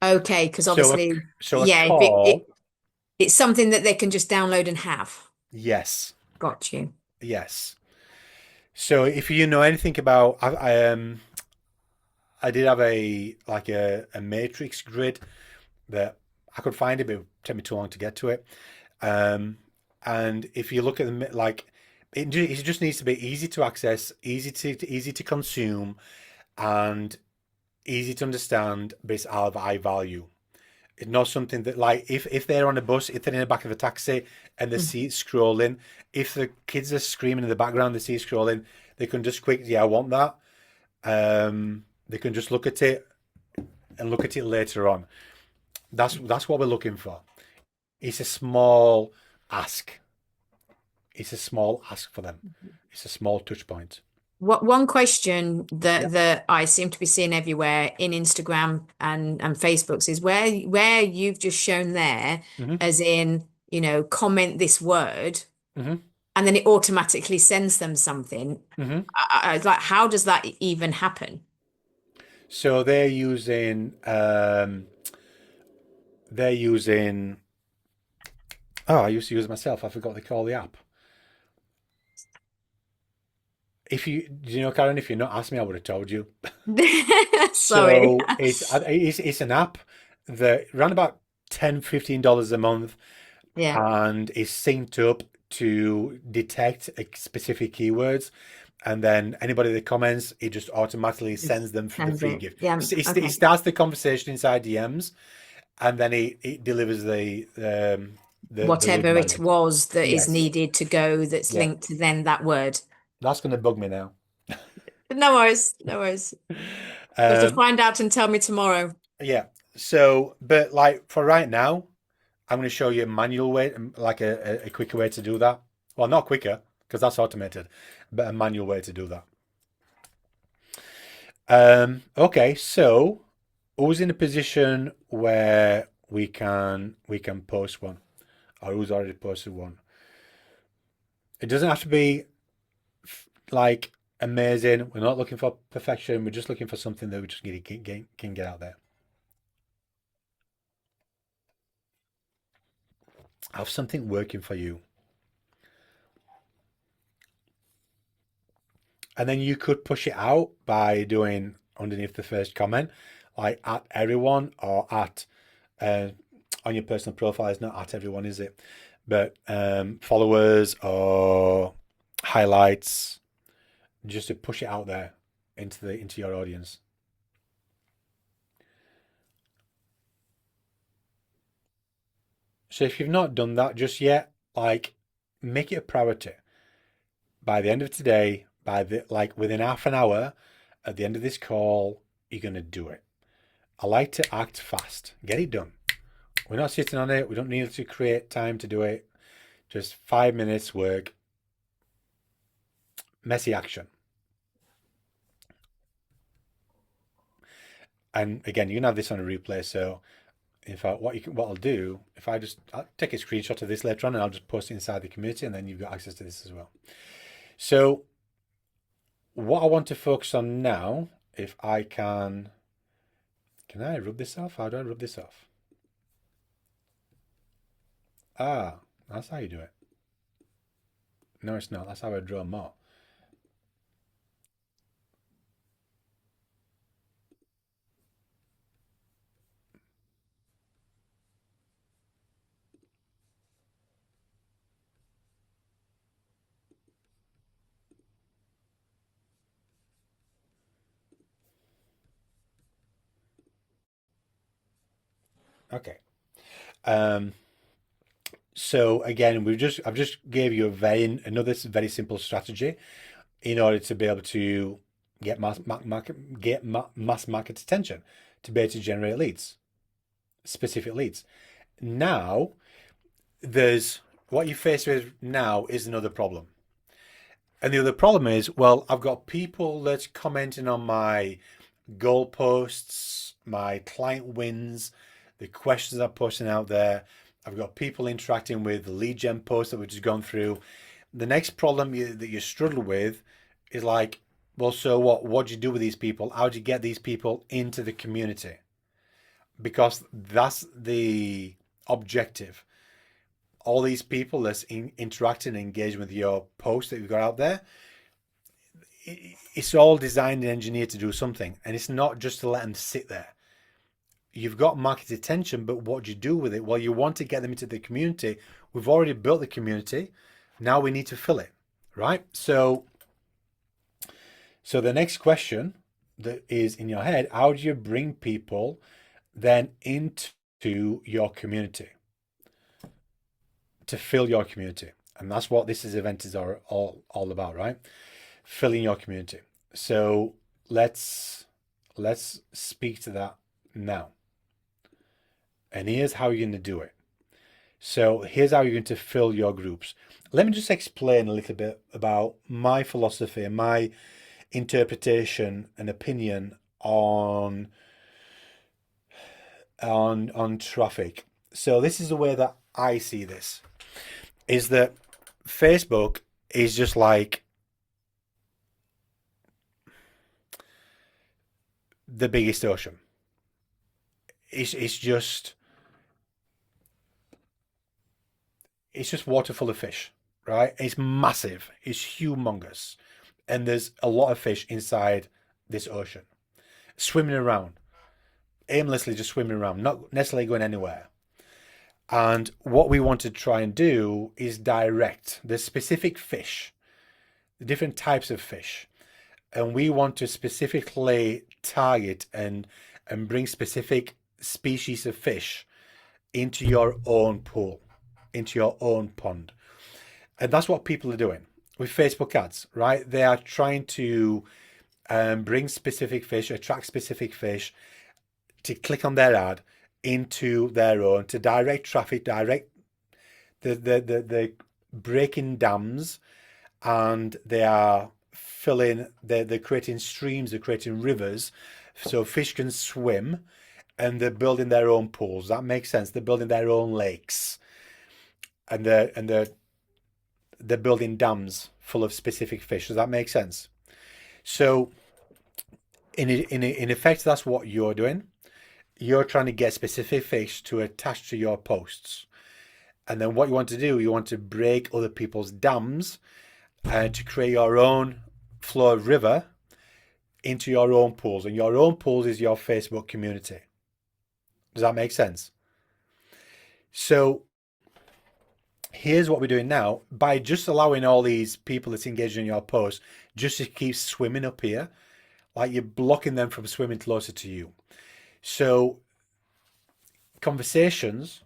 Okay, because So a obviously, so a yeah, if call, it's something that they can just download and have. yes, Got you. yes. So if you know anything about, I did have a matrix grid that I could find it, but it would take me too long to get to it. Um, and if you look at the it just needs to be easy to access, easy to consume, and easy to understand, but it's of high value. It's not something that like if they're on a bus, if they're in the back of a taxi and they Mm. see it scrolling, if the kids are screaming in the background, they see it scrolling, they can just quick, yeah, I want that. They can just look at it and look at it later on. That's what we're looking for. It's a small ask. It's a small ask for them. It's a small touch point. What one question Yeah. that I seem to be seeing everywhere in Instagram and Facebooks is where you've just shown there, Hmm. as in, comment this word, Hmm. and then it automatically sends them something. Hmm. Like, how does that even happen? So they're using Oh, I used to use it myself. I forgot they call the app. If you, do you know, Karen, if you're not asked me, I would have told you. Sorry. So it's an app that ran about $10-15 a month Yeah. and is synced up to detect specific keywords. And then anybody that comments, it just automatically Just sends them for the sends free it. gift. Yeah. It Okay. starts the conversation inside DMs, and then it delivers the link Whatever it manually. was that is Yes, needed to go that's yeah, linked to then that word. that's going to bug me now. No worries. No worries. You have to Um, find out and tell me tomorrow. yeah. So, but like for right now, I'm going to show you a manual way, like a quicker way to do that. Well, not quicker because that's automated, but a manual way to do that. Okay, so who's in a position where we can post one, or who's already posted one? It doesn't have to be like amazing. We're not looking for perfection. We're just looking for something that we just can get out there. Have something working for you. And then you could push it out by doing underneath the first comment, like at everyone or at uh, on your personal profile. It's not at everyone, is it? But followers or highlights, just to push it out there into your audience. So if you've not done that just yet, like make it a priority. By the end of today, by the like within half an hour, at the end of this call, you're gonna do it. I like to act fast. Get it done. We're not sitting on it. We don't need to create time to do it. Just 5 minutes work. Messy action. And again, you can have this on a replay. So in fact, what I'll do, if I'll take a screenshot of this later on and I'll just post it inside the community, and then you've got access to this as well. So what I want to focus on now, if I can I rub this off? How do I rub this off? Ah, that's how you do it. No, it's not. That's how I draw more. Okay. Um, so again, I've just gave you another very simple strategy in order to be able to get mass market attention, to be able to generate leads, specific leads. Now, there's what you face with now is another problem. And the other problem is, well, I've got people that's commenting on my goal posts, my client wins, the questions I'm posting out there. I've got people interacting with the lead gen posts that we've just gone through. The next problem that you struggle with is like, well, so what? What do you do with these people? How do you get these people into the community? Because that's the objective. All these people that's interacting and engaging with your post that you've got out there, it's all designed and engineered to do something. And it's not just to let them sit there. You've got market attention, but what do you do with it? Well, you want to get them into the community. We've already built the community. Now we need to fill it, right? So the next question that is in your head, how do you bring people then into your community to fill your community? And that's what this event is all about, right? Filling your community. So let's speak to that now. And here's how you're going to do it. So here's how you're going to fill your groups. Let me just explain a little bit about my philosophy and my interpretation and opinion on traffic. So this is the way that I see this, is that Facebook is just like the biggest ocean. It's just it's just water full of fish, right? It's massive. It's humongous. And there's a lot of fish inside this ocean, swimming around, aimlessly just swimming around, not necessarily going anywhere. And what we want to try and do is direct the specific fish, the different types of fish. And we want to specifically target and bring specific species of fish into your own pool, into your own pond. And that's what people are doing with Facebook ads, right? They are trying to bring specific fish, attract specific fish to click on their ad into their own, to direct traffic, direct the breaking dams, and they are they're creating streams, they're creating rivers so fish can swim, and they're building their own pools. That makes sense. They're building their own lakes, and they're building dams full of specific fish. Does that make sense? So in effect, that's what you're doing. You're trying to get specific fish to attach to your posts. And then what you want to do, you want to break other people's dams to create your own flow of river into your own pools. And your own pools is your Facebook community. Does that make sense? So here's what we're doing now. By just allowing all these people that's engaged in your post just to keep swimming up here, like you're blocking them from swimming closer to you. So conversations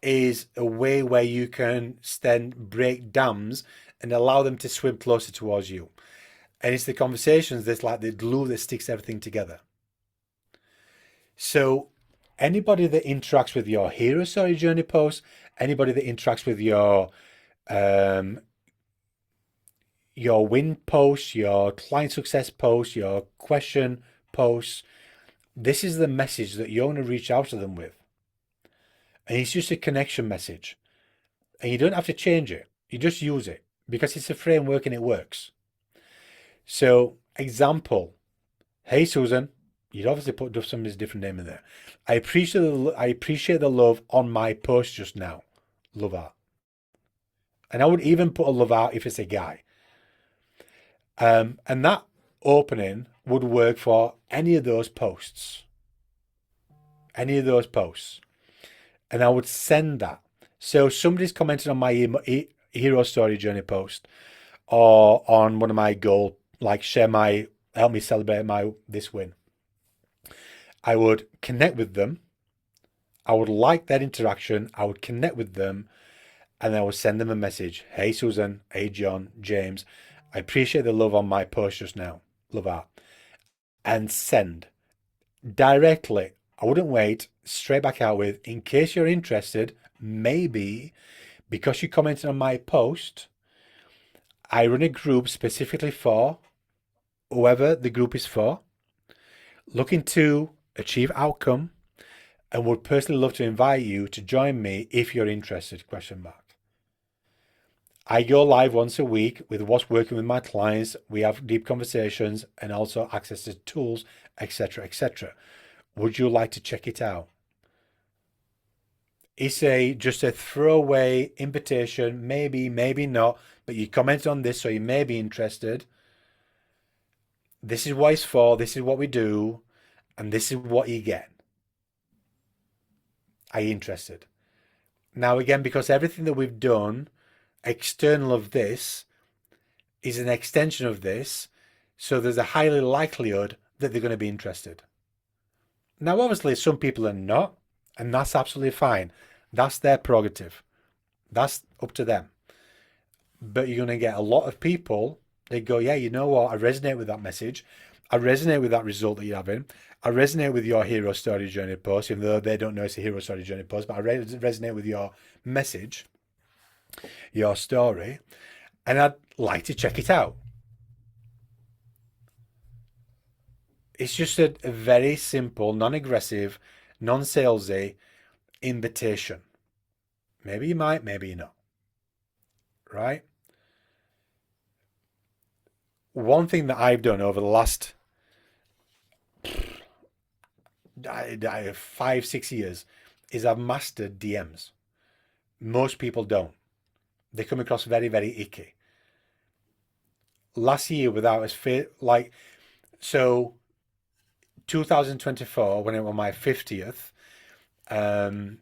is a way where you can then break dams and allow them to swim closer towards you. And it's the conversations that's like the glue that sticks everything together. So anybody that interacts with your hero story journey post, anybody that interacts with your win post, your client success post, your question posts, this is the message that you're going to reach out to them with. And it's just a connection message. And you don't have to change it. You just use it because it's a framework and it works. So, example, hey Susan, you'd obviously put somebody's different name in there. I appreciate the love on my post just now. Love art. And I would even put a love art if it's a guy. And that opening would work for any of those posts. Any of those posts. And I would send that. So somebody's commented on my hero story journey post or on one of my goals, like help me celebrate this win. I would connect with them. I would like that interaction. I would connect with them, and I would send them a message. Hey, Susan. Hey, John. James. I appreciate the love on my post just now. Love art. And send. Directly. I wouldn't wait. Straight back out with, in case you're interested, maybe because you commented on my post, I run a group specifically for whoever the group is for, looking to achieve outcome, and would personally love to invite you to join me if you're interested, ? I go live once a week with what's working with my clients. We have deep conversations and also access to tools, etc., etc. Would you like to check it out? It's just a throwaway invitation, maybe, maybe not, but you comment on this, so you may be interested. This is what it's for, this is what we do, and this is what you get. Are you interested? Now, again, because everything that we've done external of this is an extension of this, so there's a highly likelihood that they're going to be interested. Now, obviously, some people are not, and that's absolutely fine. That's their prerogative. That's up to them. But you're going to get a lot of people that go, yeah, you know what? I resonate with that message. I resonate with that result that you're having. I resonate with your hero story journey post, even though they don't know it's a hero story journey post, but I resonate with your message, your story, and I'd like to check it out. It's just a very simple, non-aggressive, non-salesy invitation. Maybe you might, maybe you not. Right? One thing that I've done over the last 5-6 years is I've mastered DMs. Most people don't. They come across very, very icky. Last year, without as fit, like, so 2024, when it was my 50th, um,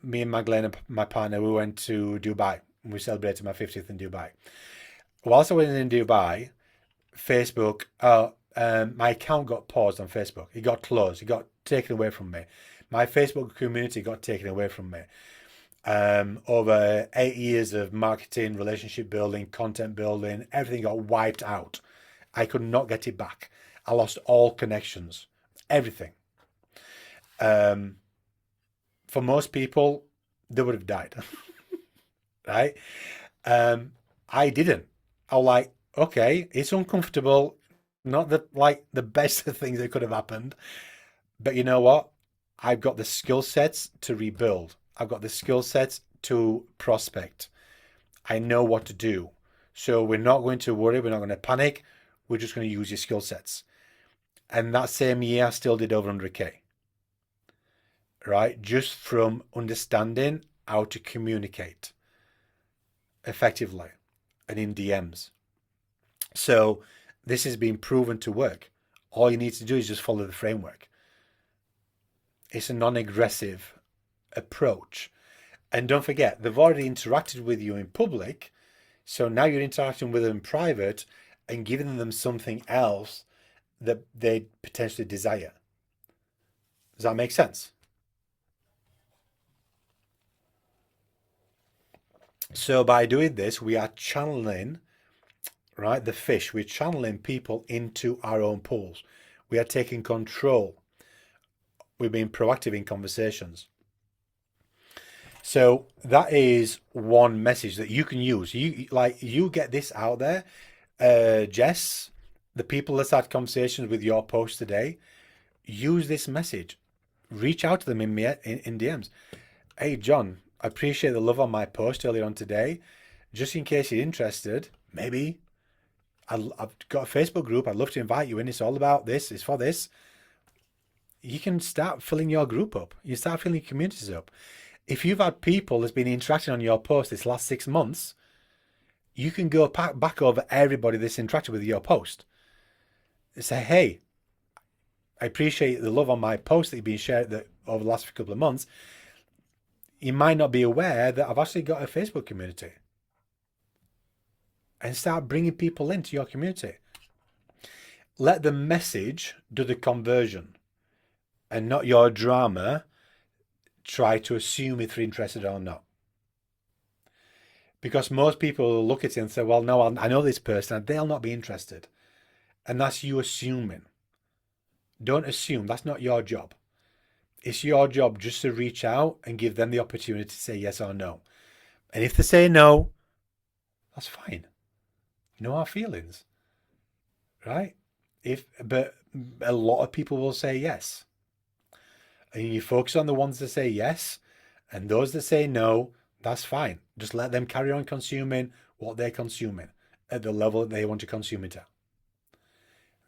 me and Magdalena, my partner, we went to Dubai. We celebrated my 50th in Dubai. Whilst I was in Dubai, Facebook, my account got paused on Facebook. It got closed. It got taken away from me. My Facebook community got taken away from me. Over 8 years of marketing, relationship building, content building, everything got wiped out. I could not get it back. I lost all connections, everything. For most people, they would have died, right? I didn't. I was like, okay, it's uncomfortable. Not the best of things that could have happened. But you know what? I've got the skill sets to rebuild. I've got the skill sets to prospect. I know what to do. So we're not going to worry. We're not going to panic. We're just going to use your skill sets. And that same year, I still did over 100K. Right? Just from understanding how to communicate effectively and in DMs. So this has been proven to work. All you need to do is just follow the framework. It's a non-aggressive approach. And don't forget, they've already interacted with you in public. So now you're interacting with them in private and giving them something else that they potentially desire. Does that make sense? So by doing this, we are channeling, right, the fish. We're channeling people into our own pools. We are taking control. We're being proactive in conversations. So that is one message that you can use. You get this out there, Jess. The people that had conversations with your post today, use this message. Reach out to them in DMs. Hey, John, I appreciate the love on my post earlier on today. Just in case you're interested, maybe I've got a Facebook group. I'd love to invite you in. It's all about this. It's for this. You can start filling your group up. You start filling your communities up. If you've had people that's been interacting on your post this last 6 months, you can go back over everybody that's interacted with your post. Say, hey, I appreciate the love on my post that you've been shared over the last couple of months. You might not be aware that I've actually got a Facebook community. And start bringing people into your community. Let the message do the conversion and not your drama try to assume if you're interested or not. Because most people will look at it and say, well, no, I know this person and they'll not be interested. And that's you assuming. Don't assume. That's not your job. It's your job just to reach out and give them the opportunity to say yes or no. And if they say no, that's fine. You know our feelings, right? But a lot of people will say yes. And you focus on the ones that say yes, and those that say no, that's fine. Just let them carry on consuming what they're consuming at the level that they want to consume it at.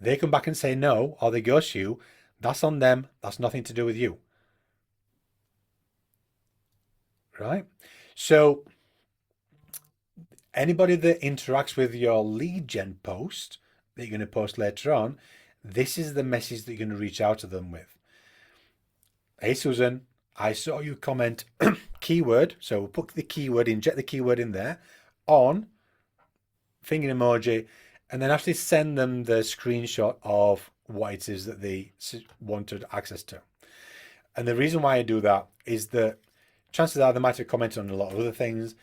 They come back and say no, or they ghost you, that's on them. That's nothing to do with you. Right? So anybody that interacts with your lead gen post that you're going to post later on, this is the message that you're going to reach out to them with. Hey, Susan, I saw you comment keyword. So we'll put the keyword, inject the keyword in there on finger emoji, and then actually send them the screenshot of what it is that they wanted access to. And the reason why I do that is that chances are they might have commented on a lot of other things.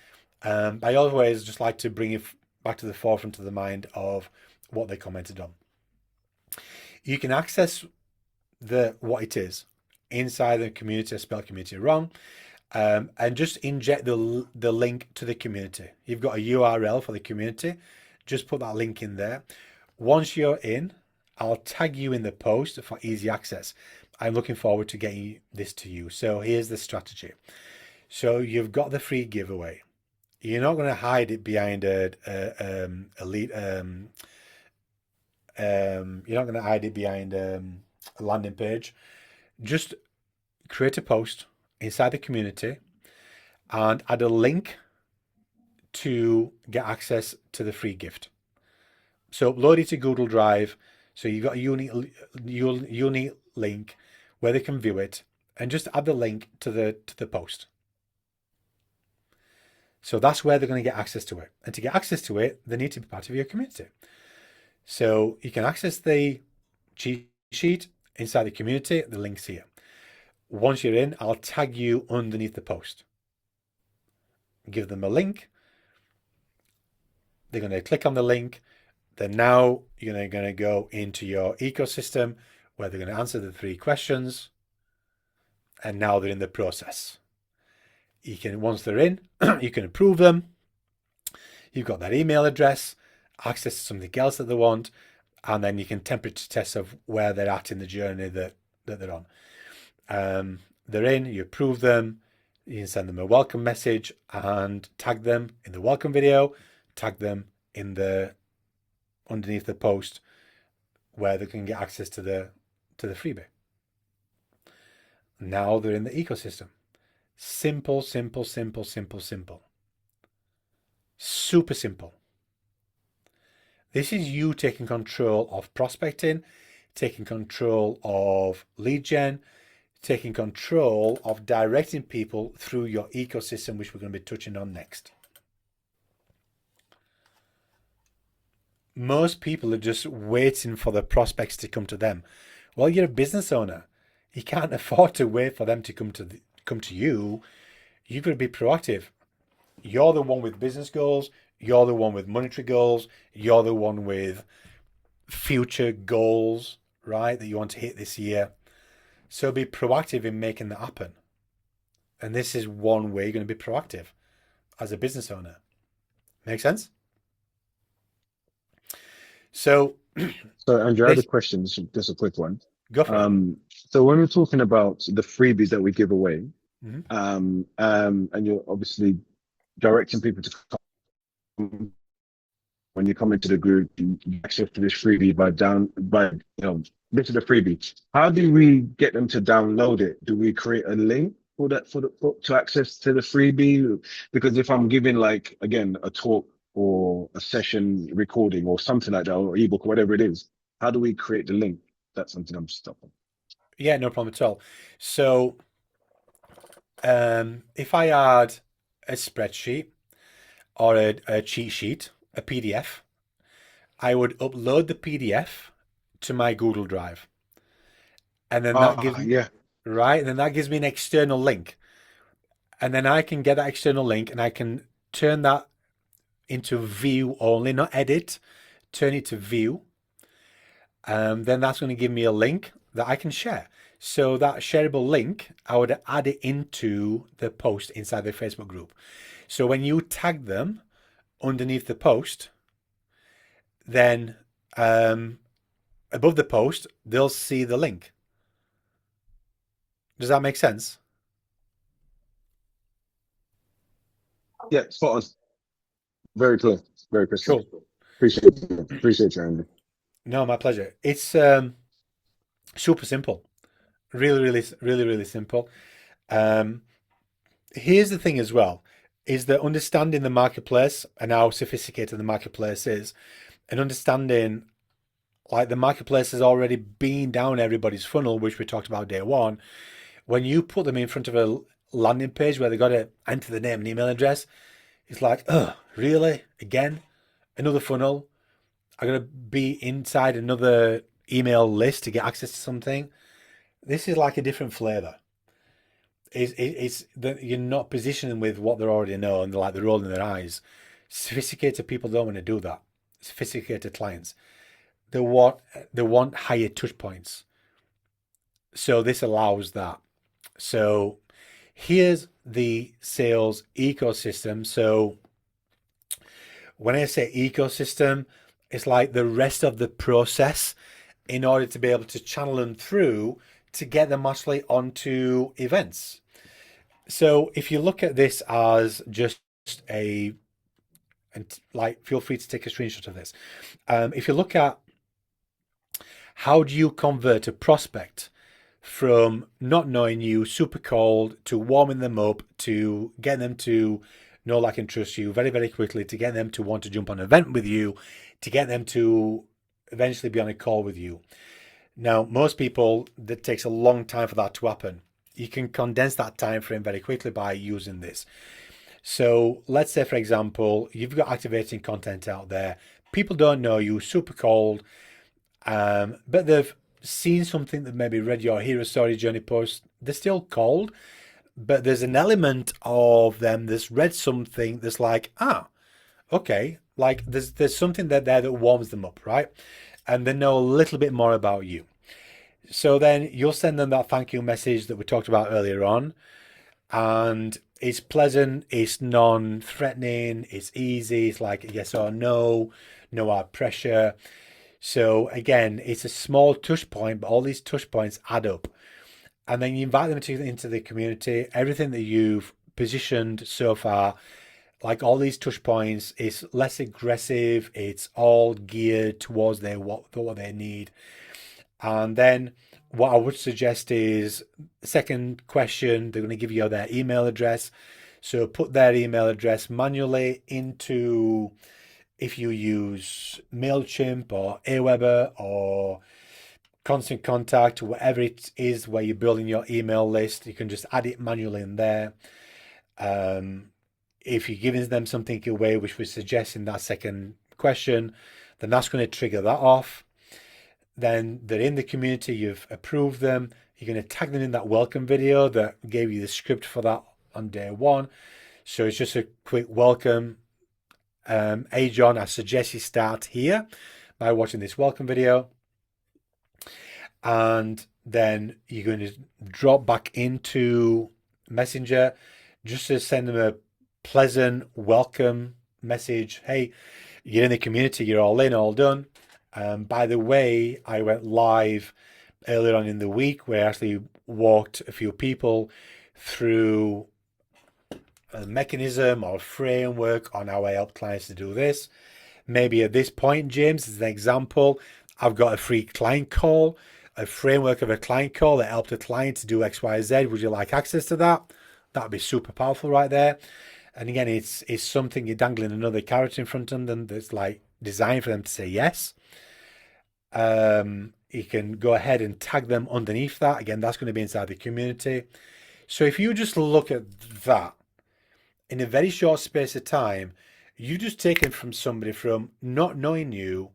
I always just like to bring it back to the forefront of the mind of what they commented on. You can access what it is inside the community. I spell community wrong, and just inject the link to the community. You've got a URL for the community. Just put that link in there. Once you're in, I'll tag you in the post for easy access. I'm looking forward to getting this to you. So here's the strategy. So you've got the free giveaway. You're not going to hide it behind a landing page. Just create a post inside the community and add a link to get access to the free gift. So upload it to Google Drive. So you've got a unique link where they can view it, and just add the link to the post. So that's where they're going to get access to it. And to get access to it, they need to be part of your community. So you can access the cheat sheet inside the community. The link's here. Once you're in, I'll tag you underneath the post. Give them a link. They're going to click on the link. Then now you're going to go into your ecosystem where they're going to answer the 3 questions. And now they're in the process. You can, once they're in, you can approve them. You've got their email address, access to something else that they want, and then you can temperature test of where they're at in the journey that they're on. They're in, you approve them, you can send them a welcome message and tag them in the welcome video, tag them in the underneath the post where they can get access to the freebie. Now they're in the ecosystem. Simple, simple, simple, simple, simple. Super simple. This is you taking control of prospecting, taking control of lead gen, taking control of directing people through your ecosystem, which we're going to be touching on next. Most people are just waiting for the prospects to come to them. Well, you're a business owner. You can't afford to wait for them to come to you. You've got to be proactive. You're the one with business goals. You're the one with monetary goals. You're the one with future goals, right, that you want to hit this year. So be proactive in making that happen. And this is one way you're going to be proactive as a business owner. Make sense? So, Andrew, I had a question, just a quick one. Go for it. So when we're talking about the freebies that we give away, Mm-hmm. and you're obviously directing people to come, when you come into the group, you access to this freebie this is the freebie. How do we get them to download it? Do we create a link for to access to the freebie? Because if I'm giving, like, again, a talk or a session recording or something like that, or ebook or whatever it is, how do we create the link? That's something I'm stuck on. Yeah, no problem at all. So if I add a spreadsheet or a cheat sheet, a PDF, I would upload the PDF to my Google Drive. And then that gives me, right? And then that gives me an external link. And then I can get that external link and I can turn that into view only, not edit, turn it to view. Then that's going to give me a link that I can share. So that shareable link, I would add it into the post inside the Facebook group. So when you tag them underneath the post, then above the post, they'll see the link. Does that make sense? Yeah, spot on. Very clear. Very crystal. Cool. Appreciate you, Andy. No, my pleasure. It's super simple. Really, really, really, really simple. Here's the thing as well, is that understanding the marketplace and how sophisticated the marketplace is, and understanding like the marketplace has already been down everybody's funnel, which we talked about day one. When you put them in front of a landing page where they got to enter the name and email address, it's like, oh, really? Again? Another funnel? I got to be inside another email list to get access to something. This is like a different flavor. It's that you're not positioning with what they already know and they're rolling their eyes. Sophisticated people don't want to do that. Sophisticated clients. They want higher touch points. So this allows that. So here's the sales ecosystem. So when I say ecosystem, it's like the rest of the process in order to be able to channel them through to get them actually onto events. So if you look at this as just and like, feel free to take a screenshot of this. If you look at how do you convert a prospect from not knowing you, super cold, to warming them up, to getting them to know, like, and trust you very, very quickly, to get them to want to jump on an event with you, to get them to eventually be on a call with you. Now, most people, that takes a long time for that to happen. You can condense that time frame very quickly by using this. So let's say, for example, you've got activating content out there. People don't know you, super cold, but they've seen something, that maybe read your hero story journey post. They're still cold, but there's an element of them that's read something that's like, okay, like there's something there that warms them up, right? And they know a little bit more about you. So then you'll send them that thank you message that we talked about earlier on, and it's pleasant, it's non-threatening, it's easy, it's like yes or no, no hard pressure. So again, it's a small touch point, but all these touch points add up. And then you invite them into the community. Everything that you've positioned so far, like all these touch points, is less aggressive. It's all geared towards what they need. And then what I would suggest is, second question, they're going to give you their email address. So put their email address manually into, if you use MailChimp or Aweber or Constant Contact, whatever it is where you're building your email list, you can just add it manually in there. If you're giving them something away, which we suggest in that second question, then that's going to trigger that off. Then they're in the community, you've approved them, you're going to tag them in that welcome video that gave you the script for that on day one. So it's just a quick welcome. Hey John, I suggest you start here by watching this welcome video. And then you're going to drop back into Messenger just to send them a pleasant welcome message. Hey, you're in the community, you're all in, all done. By the way, I went live earlier on in the week where I actually walked a few people through a mechanism or framework on how I help clients to do this. Maybe at this point, James, as an example, I've got a free client call, a framework of a client call that helped a client to do X, Y, Z. Would you like access to that? That would be super powerful right there. And again, it's something, you're dangling another carrot in front of them that's like designed for them to say yes. You can go ahead and tag them underneath that. Again, that's going to be inside the community. So if you just look at that in a very short space of time, you just taken from somebody from not knowing you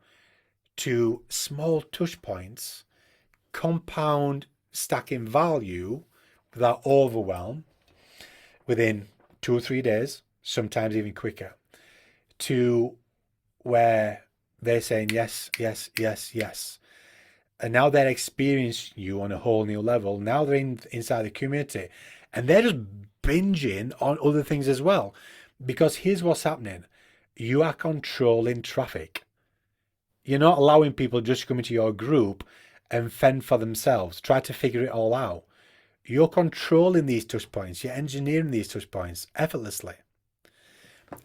to small touch points, compound stacking value without overwhelm within 2 or 3 days, sometimes even quicker, to where they're saying yes, yes, yes, yes. And now they're experiencing you on a whole new level. Now they're inside the community and they're just binging on other things as well. Because here's what's happening. You are controlling traffic. You're not allowing people just come into your group and fend for themselves, try to figure it all out. You're controlling these touch points. You're engineering these touch points effortlessly.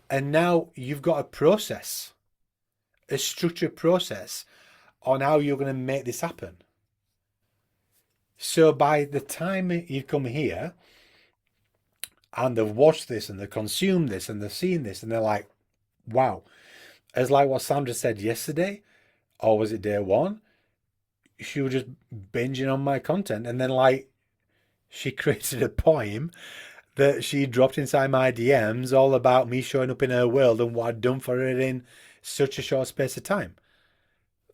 And now you've got a process, a structured process on how you're going to make this happen. So by the time you come here and they've watched this and they've consumed this and they've seen this and they're like, wow, it's like what Sandra said yesterday, or was it day one? She was just binging on my content, and then like she created a poem that she dropped inside my DMs all about me showing up in her world and what I'd done for her in such a short space of time.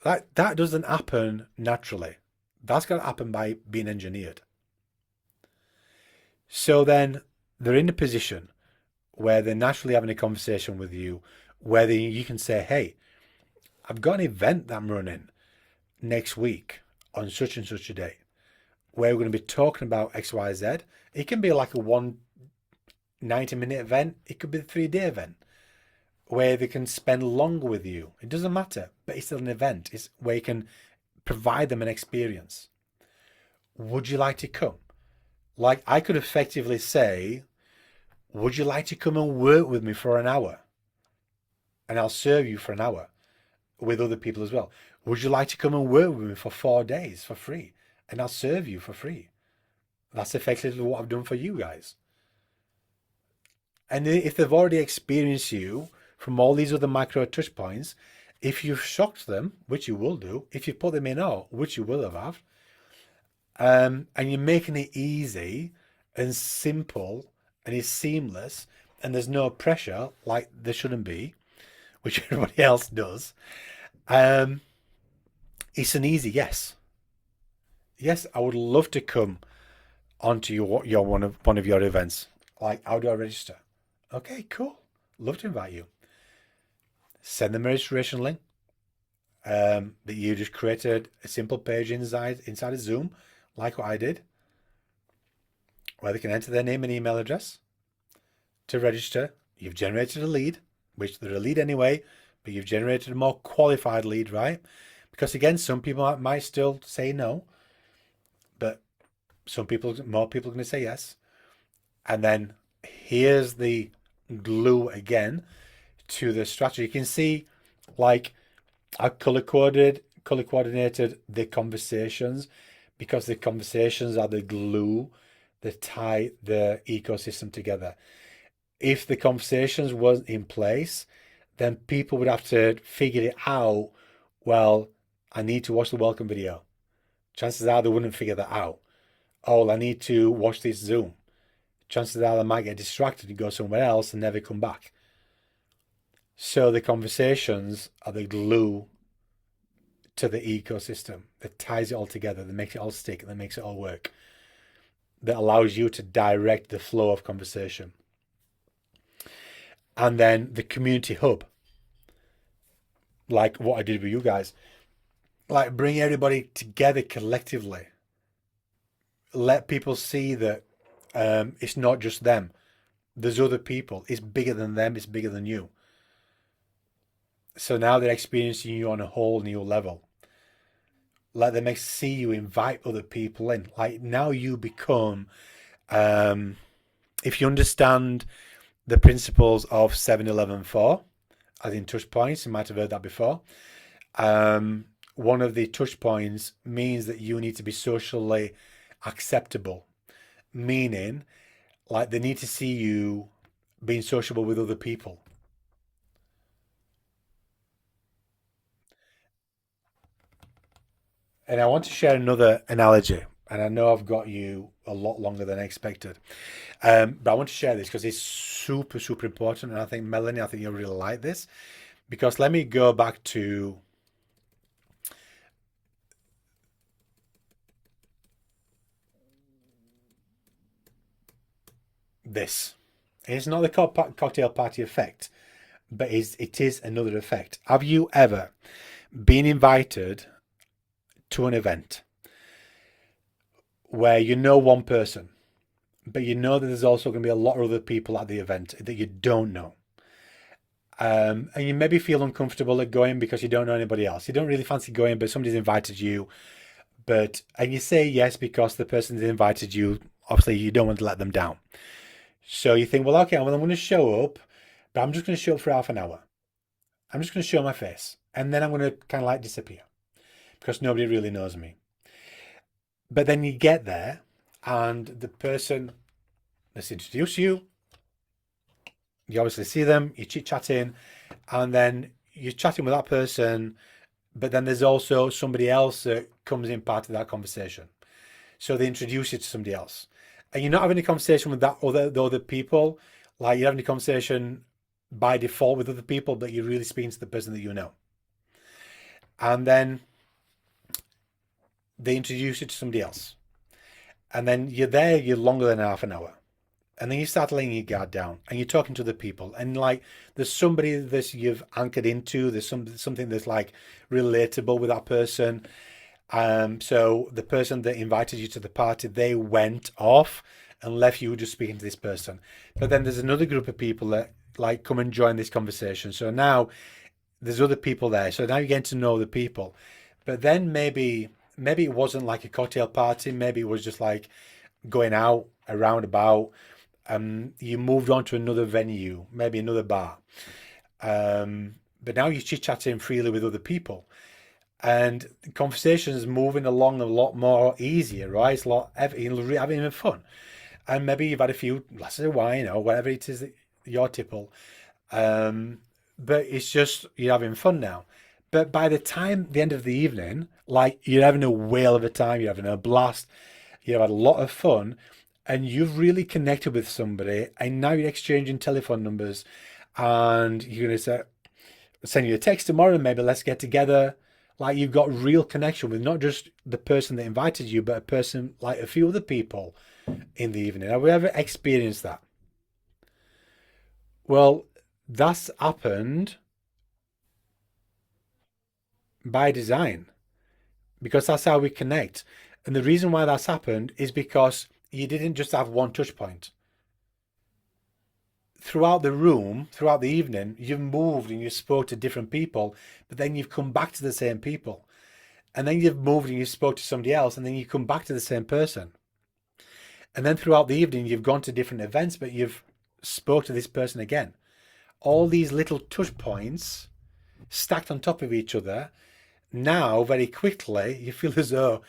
That doesn't happen naturally. That's got to happen by being engineered. So then they're in a position where they're naturally having a conversation with you, where you can say, hey, I've got an event that I'm running next week on such and such a day where we're going to be talking about X, Y, Z. It can be like a 90-minute event. It could be a 3-day event where they can spend longer with you. It doesn't matter, but it's still an event. It's where you can provide them an experience. Would you like to come? Like I could effectively say, would you like to come and work with me for an hour? And I'll serve you for an hour with other people as well. Would you like to come and work with me for 4 days for free? and I'll serve you for free. That's effectively what I've done for you guys. And if they've already experienced you from all these other micro touch points, if you've shocked them, which you will do, if you put them in awe, which you will have, and you're making it easy and simple and it's seamless and there's no pressure like there shouldn't be, which everybody else does, it's an easy yes. Yes, I would love to come onto your one of your events. Like, how do I register? Okay, cool. Love to invite you. Send them a registration link. That you just created a simple page inside of Zoom, like what I did, where they can enter their name and email address to register. You've generated a lead, which they're a lead anyway, but you've generated a more qualified lead, right? Because again, some people might still say no, but more people are going to say yes. And then here's the glue again to the strategy. You can see, like, I color coordinated the conversations, because the conversations are the glue that tie the ecosystem together. If the conversations weren't in place, then people would have to figure it out. Well, I need to watch the welcome video. Chances are they wouldn't figure that out. Oh, I need to watch this Zoom. Chances are they might get distracted and go somewhere else and never come back. So the conversations are the glue to the ecosystem that ties it all together, that makes it all stick, that makes it all work, that allows you to direct the flow of conversation. And then the community hub, like what I did with you guys, like bring everybody together collectively. Let people see that it's not just them. There's other people. It's bigger than them. It's bigger than you. So now they're experiencing you on a whole new level. Let them see you invite other people in. Like, now you become, if you understand the principles of 7-11-4, as in touch points, you might have heard that before. One of the touch points means that you need to be socially acceptable, meaning like they need to see you being sociable with other people. And I want to share another analogy, and I know I've got you a lot longer than I expected, but I want to share this because it's super, super important. And I think, Melanie, I think you'll really like this, because let me go back to this. It's not the cocktail party effect, but it is another effect. Have you ever been invited to an event where you know one person, but you know that there's also going to be a lot of other people at the event that you don't know? And you maybe feel uncomfortable at going because you don't know anybody else. You don't really fancy going, but somebody's invited you. And you say yes because the person that invited you, obviously you don't want to let them down. So you think, well, okay, well, I'm going to show up, but I'm just going to show up for half an hour. I'm just going to show my face. And then I'm going to kind of like disappear because nobody really knows me. But then you get there and the person that's introduced you, you obviously see them, you're chit-chatting, and then you're chatting with that person, but then there's also somebody else that comes in part of that conversation. So they introduce you to somebody else. And you're not having a conversation with the other people, like you're having a conversation by default with other people, but you're really speaking to the person that you know. And then they introduce you to somebody else. And then you're longer than half an hour. And then you start laying your guard down and you're talking to the people. And like there's somebody that you've anchored into, there's something that's like relatable with that person. So the person that invited you to the party, they went off and left you just speaking to this person. But then there's another group of people that like come and join this conversation. So now there's other people there. So now you're getting to know the people. But then maybe it wasn't like a cocktail party. Maybe it was just like going out around about. You moved on to another venue, maybe another bar. But now you're chit-chatting freely with other people. and conversations moving along a lot more easier, right? It's a lot having fun, and maybe you've had a few glasses of wine or whatever it is that your tipple, um, but it's just you're having fun now. But by the time the end of the evening, like you're having a whale of a time, you're having a blast, you've had a lot of fun, and you've really connected with somebody, and now you're exchanging telephone numbers, and you're gonna say, send you a text tomorrow, and maybe let's get together. Like you've got real connection with not just the person that invited you, but a person like a few other people in the evening. Have we ever experienced that? Well, that's happened by design because that's how we connect. And the reason why that's happened is because you didn't just have one touch point. Throughout the room, throughout the evening, you've moved and you spoke to different people, but then you've come back to the same people. And then you've moved and you spoke to somebody else, and then you come back to the same person. And then throughout the evening, you've gone to different events, but you've spoke to this person again. All these little touch points stacked on top of each other. Now, very quickly, you feel as though,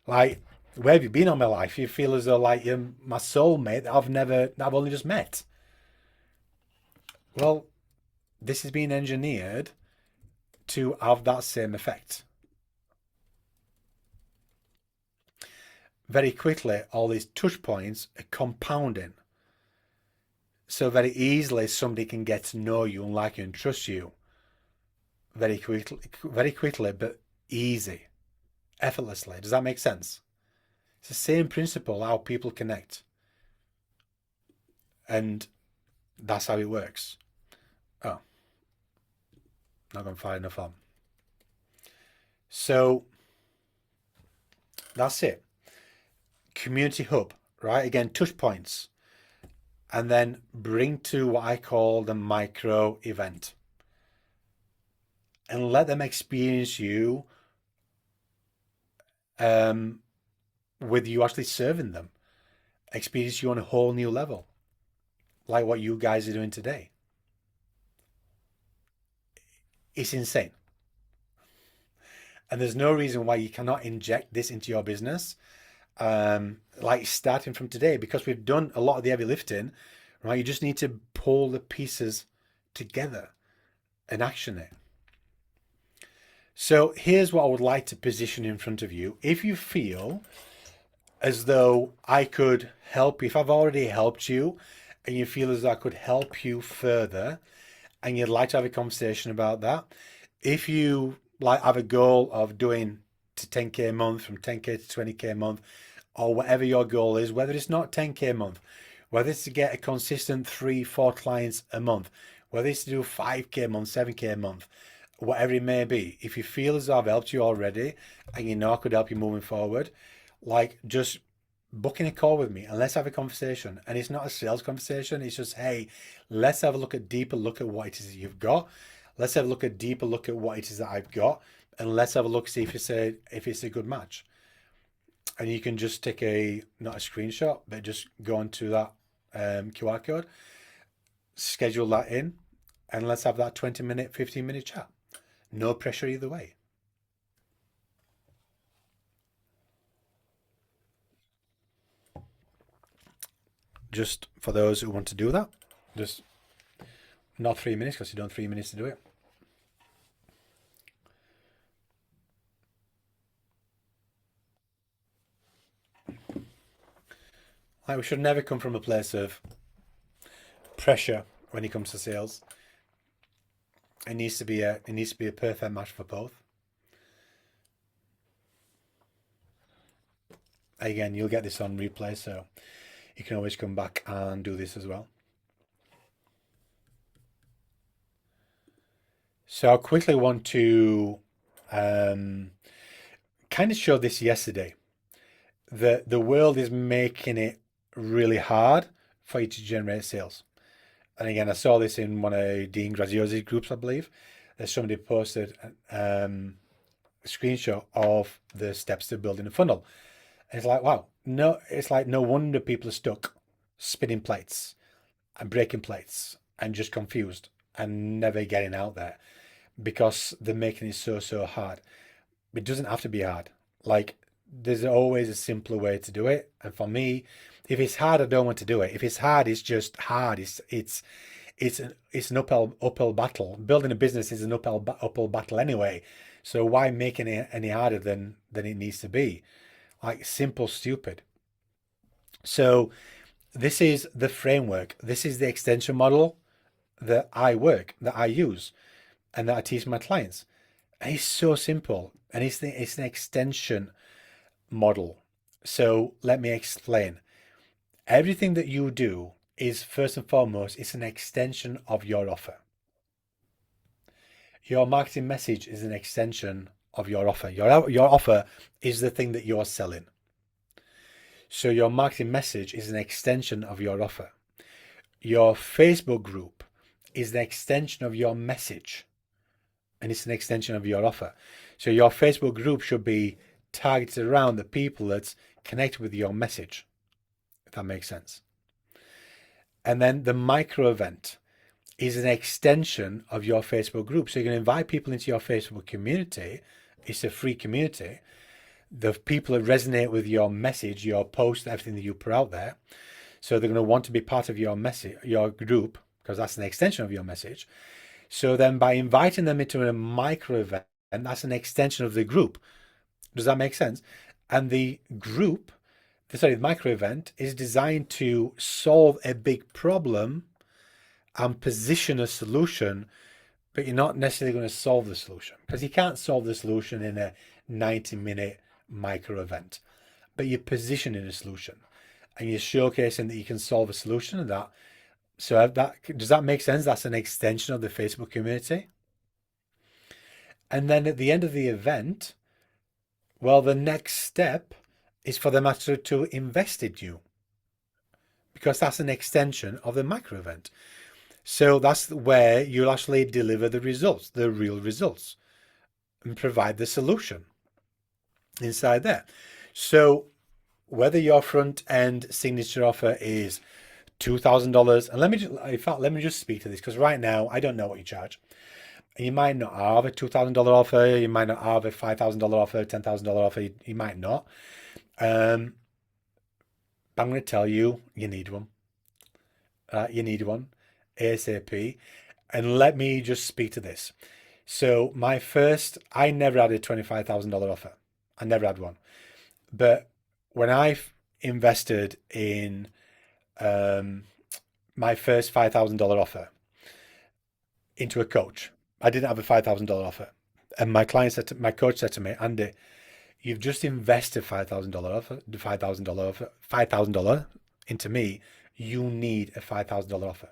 like, where have you been all my life? You feel as though, like, you're my soulmate that I've only just met. Well, this has been engineered to have that same effect. Very quickly, all these touch points are compounding. So very easily, somebody can get to know you and like you and trust you very quickly, but easy, effortlessly. Does that make sense? It's the same principle how people connect. And that's how it works. Oh, not going to fire enough on. So that's it. Community hub, right? Again, touch points. And then bring to what I call the micro event. And let them experience you with you actually serving them. Experience you on a whole new level. Like what you guys are doing today. It's insane. And there's no reason why you cannot inject this into your business, like starting from today, because we've done a lot of the heavy lifting, right? You just need to pull the pieces together and action it. So here's what I would like to position in front of you. If you feel as though I could help you, if I've already helped you and you feel as though I could help you further and you'd like to have a conversation about that, if you like have a goal of doing to 10K a month, from 10K to 20K a month, or whatever your goal is, whether it's not 10K a month, whether it's to get a consistent 3-4 clients a month, whether it's to do 5K a month, 7K a month, whatever it may be, if you feel as though I've helped you already and you know I could help you moving forward, like just booking a call with me and let's have a conversation. And it's not a sales conversation. It's just, hey, let's have a deeper look at what it is that you've got. Let's have a deeper look at what it is that I've got. And let's have a look, see if it's a good match. And you can just take not a screenshot, but just go onto that QR code, schedule that in, and let's have that 20-minute, 15-minute chat. No pressure either way. Just for those who want to do that, just not 3 minutes because you don't have 3 minutes to do it. Like we should never come from a place of pressure when it comes to sales. It needs to be a perfect match for both. Again, you'll get this on replay, so you can always come back and do this as well. So I quickly want to kind of show this yesterday. The world is making it really hard for you to generate sales. And again, I saw this in one of Dean Graziosi's groups, I believe. There's somebody posted a screenshot of the steps to building a funnel. And it's like, wow, no, it's like no wonder people are stuck spinning plates and breaking plates and just confused and never getting out there because they're making it so hard. It doesn't have to be hard. Like, there's always a simpler way to do it. And for me, if it's hard, I don't want to do it. If it's hard, it's just hard. It's an uphill battle. Building a business is an uphill battle anyway. So why make it any harder than it needs to be? Like, simple, stupid. So this is the framework. This is the extension model that I use, and that I teach my clients. And it's so simple, and it's an extension model. So let me explain. Everything that you do is, first and foremost, it's an extension of your offer. Your marketing message is an extension of your offer. Your offer is the thing that you're selling. So your marketing message is an extension of your offer. Your Facebook group is an extension of your message, and it's an extension of your offer. So your Facebook group should be targeted around the people that connect with your message, if that makes sense. And then the micro event is an extension of your Facebook group. So you can invite people into your Facebook community. It's a free community. The people that resonate with your message, your post, everything that you put out there. So they're going to want to be part of your message, your group, because that's an extension of your message. So then by inviting them into a micro event, and that's an extension of the group. Does that make sense? And the micro event is designed to solve a big problem and position a solution, but you're not necessarily going to solve the solution, because you can't solve the solution in a 90-minute micro event, but you're positioning a solution and you're showcasing that you can solve a solution of that. So does that make sense? That's an extension of the Facebook community. And then at the end of the event, well, the next step is for them actually to invest in you, because that's an extension of the micro event. So that's where you'll actually deliver the results, the real results, and provide the solution inside there. So whether your front end signature offer is $2,000, and let me just speak to this, because right now I don't know what you charge. You might not have a $2,000 offer. You might not have a $5,000 offer, $10,000 offer. You might not. But I'm going to tell you, you need one. You need one ASAP. And let me just speak to this. So I never had a $25,000 offer. I never had one. But when I invested in my first $5,000 offer into a coach, I didn't have a $5,000 offer. And my coach said to me, Andy, you've just invested $5,000 into me. You need a $5,000 offer,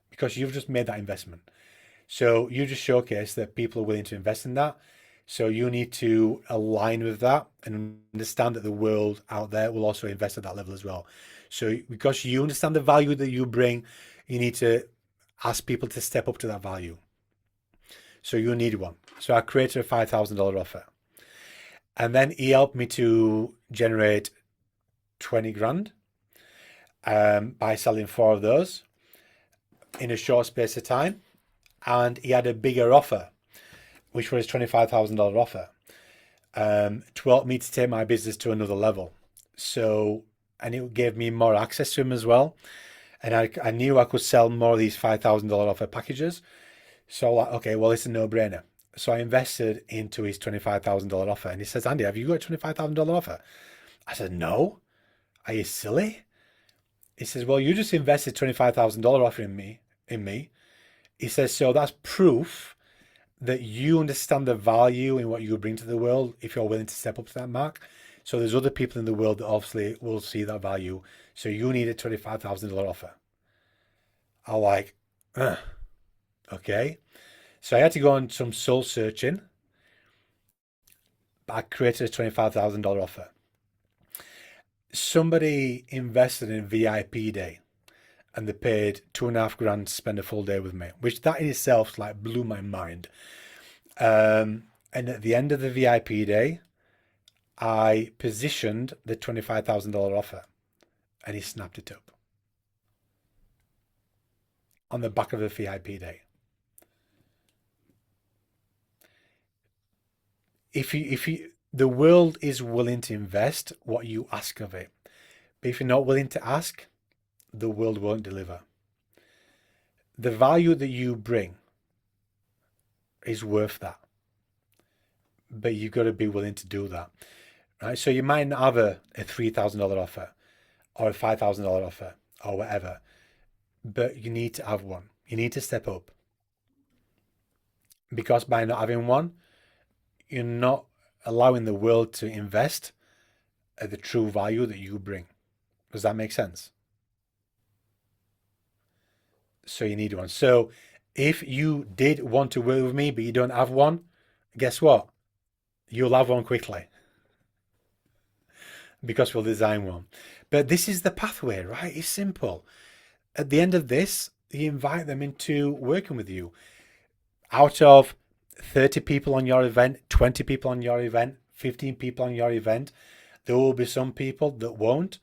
because you've just made that investment. So you just showcase that people are willing to invest in that. So you need to align with that and understand that the world out there will also invest at that level as well. So because you understand the value that you bring, you need to ask people to step up to that value. So you need one. So I created a $5,000 offer. And then he helped me to generate 20 grand by selling 4 of those in a short space of time. And he had a bigger offer, which was $25,000 offer, to help me to take my business to another level. So, and it gave me more access to him as well. And I knew I could sell more of these $5,000 offer packages. So like, okay, well, it's a no-brainer. So I invested into his $25,000 offer. And he says, Andy, have you got a $25,000 offer? I said, no. Are you silly? He says, well, you just invested $25,000 offer in me. He says, so that's proof that you understand the value in what you bring to the world if you're willing to step up to that mark. So there's other people in the world that obviously will see that value. So you need a $25,000 offer. I'm like, okay. So I had to go on some soul searching, but I created a $25,000 offer. Somebody invested in VIP day, and they paid $2.5 grand to spend a full day with me, which that in itself like blew my mind. And at the end of the VIP day, I positioned the $25,000 offer, and he snapped it up on the back of the VIP day. if you the world is willing to invest what you ask of it. But if you're not willing to ask, the world won't deliver. The value that you bring is worth that. But you've got to be willing to do that. Right? So you might not have a $3,000 offer or a $5,000 offer or whatever, but you need to have one. You need to step up. Because by not having one, you're not allowing the world to invest at the true value that you bring. Does that make sense? So you need one. So if you did want to work with me, but you don't have one, guess what? You'll have one quickly because we'll design one. But this is the pathway, right? It's simple. At the end of this, you invite them into working with you. Out of 30 people on your event, 20 people on your event, 15 people on your event, there will be some people that won't,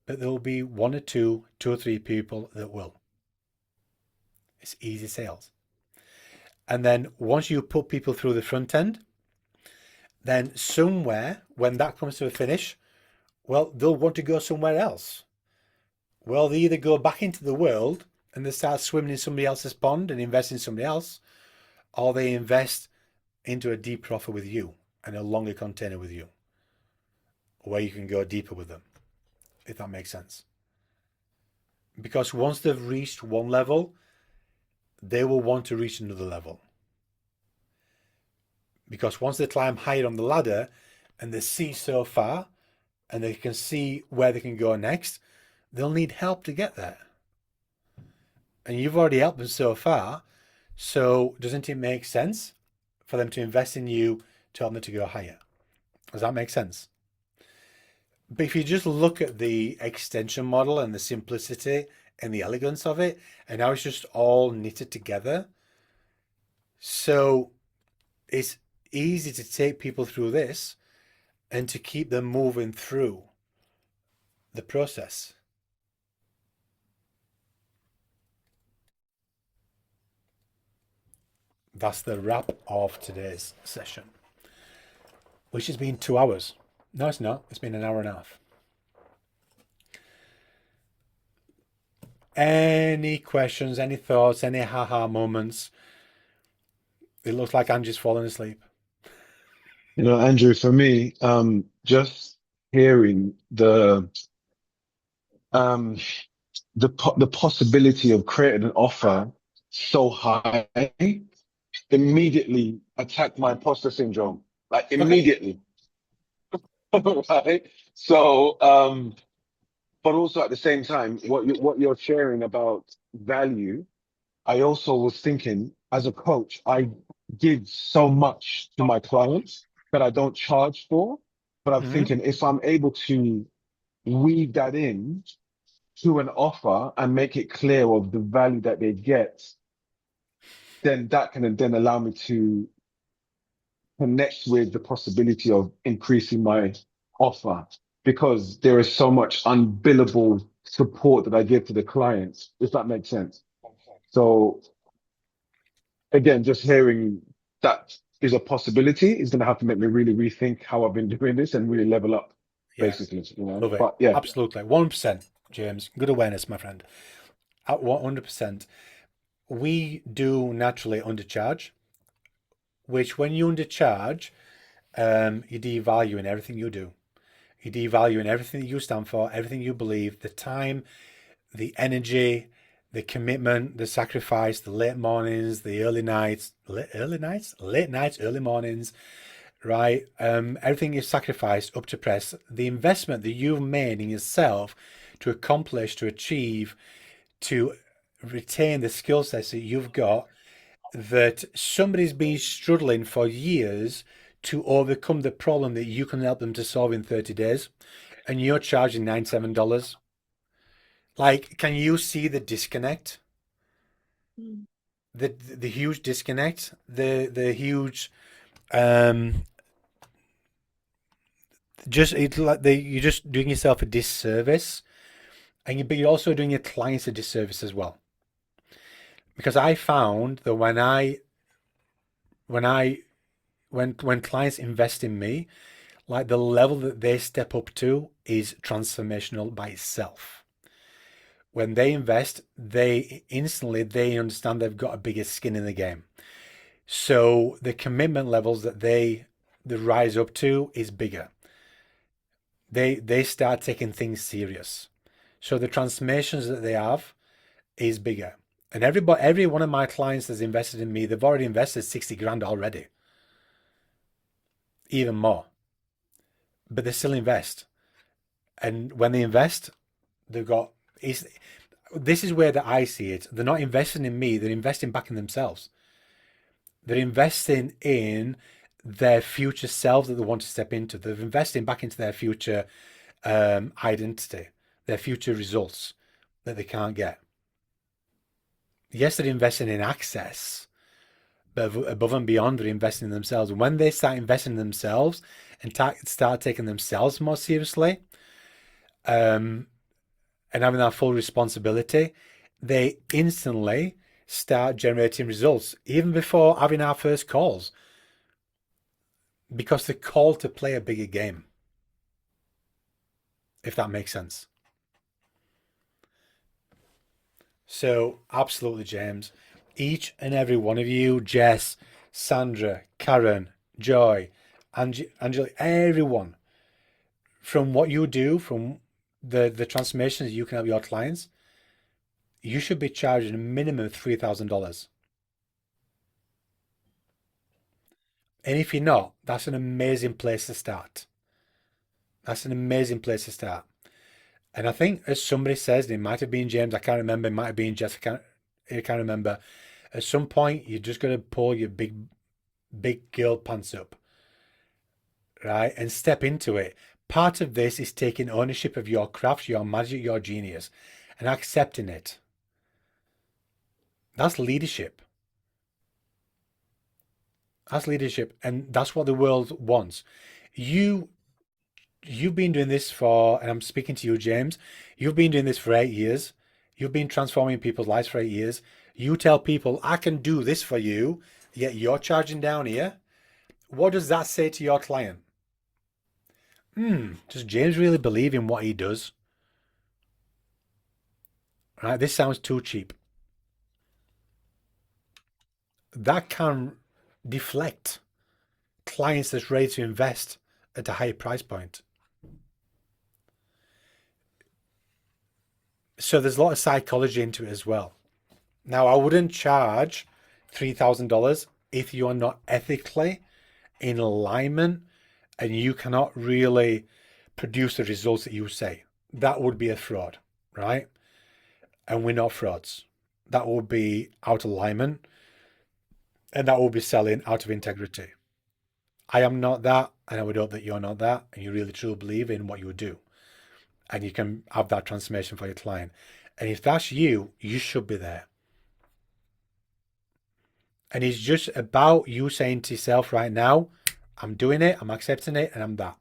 but there will be one or two or three people that will. It's easy sales. And then once you put people through the front end, then somewhere, when that comes to a finish, well, they'll want to go somewhere else. Well, they either go back into the world and they start swimming in somebody else's pond and invest in somebody else, or they invest into a deeper offer with you and a longer container with you, where you can go deeper with them, if that makes sense. Because once they've reached one level, they will want to reach another level. Because once they climb higher on the ladder and they see so far and they can see where they can go next, they'll need help to get there. And you've already helped them so far, so doesn't it make sense for them to invest in you to help them to go higher? Does that make sense? But if you just look at the extension model and the simplicity and the elegance of it, and how it's just all knitted together, so it's easy to take people through this and to keep them moving through the process. That's the wrap of today's session, which has been 2 hours. No, it's not. It's been an hour and a half. Any questions, any thoughts, any haha moments? It looks like Angie's fallen asleep. You know, Andrew, for me, just hearing um the possibility of creating an offer so high immediately attacked my imposter syndrome. Like Okay. immediately. Right? So but also at the same time, what you're sharing about value, I also was thinking as a coach, I give so much to my clients that I don't charge for. But I'm Mm-hmm. thinking if I'm able to weave that in to an offer and make it clear of the value that they get, then that can then allow me to connect with the possibility of increasing my offer because there is so much unbillable support that I give to the clients, if that makes sense. So again, just hearing that is a possibility is going to have to make me really rethink how I've been doing this and really level up, Yeah, basically, you know. love it. But yeah, Absolutely. 100%, James. Good awareness, my friend. At 100%. We do naturally undercharge, which when you undercharge, you devalue in everything you do. You devalue in everything that you stand for, everything you believe, the time, the energy, the commitment, the sacrifice, the late mornings, the early nights, late nights, early mornings, right? Everything you've sacrificed up to press, the investment that you've made in yourself to accomplish, to achieve, to retain the skill sets that you've got, that somebody's been struggling for years to overcome the problem that you can help them to solve in 30 days, and you're charging $97. Like, can you see the disconnect? The huge disconnect, the huge just it's like you're just doing yourself a disservice, but you're also doing your clients a disservice as well. Because I found that when I when clients invest in me, like the level that they step up to is transformational by itself. When they invest, they instantly they understand they've got a bigger skin in the game. So the commitment levels that they rise up to is bigger. They start taking things serious. So the transformations that they have is bigger. And every one of my clients that's invested in me, they've already invested 60 grand already, even more. But they still invest. And when they invest, they've got this is where that I see it. They're not investing in me, they're investing back in themselves. They're investing in their future selves that they want to step into. They're investing back into their future identity, their future results that they can't get. Yes, they're investing in access, but above and beyond, they're investing in themselves. And when they start investing in themselves and start taking themselves more seriously, and having that full responsibility, they instantly start generating results, even before having our first calls, because they're called to play a bigger game, if that makes sense. So, absolutely, James. Each and every one of you, Jess, Sandra, Karen, Joy, Angela, everyone, from what you do, from the transformations you can help your clients, you should be charging a minimum of $3,000. And if you're not, that's an amazing place to start. That's an amazing place to start. And I think, as somebody says, it might have been James, I can't remember, it might have been Jess, I can't remember. At some point, you're just going to pull your big girl pants up, right? And step into it. Part of this is taking ownership of your craft, your magic, your genius, and accepting it. That's leadership. That's leadership. And that's what the world wants. You've been doing this for, and I'm speaking to you, James, you've been doing this for 8 years. You've been transforming people's lives for 8 years. You tell people, I can do this for you, yet you're charging down here. What does that say to your client? Does James really believe in what he does? Right, this sounds too cheap. That can deflect clients that's ready to invest at a higher price point. So there's a lot of psychology into it as well. Now, I wouldn't charge $3,000 if you are not ethically in alignment and you cannot really produce the results that you say. That would be a fraud, right? And we're not frauds. That would be out of alignment, and that will be selling out of integrity. I am not that, and I would hope that you're not that, and you really truly believe in what you would do, and you can have that transformation for your client. And if that's you, you should be there. And it's just about you saying to yourself right now, I'm doing it, I'm accepting it, and I'm that.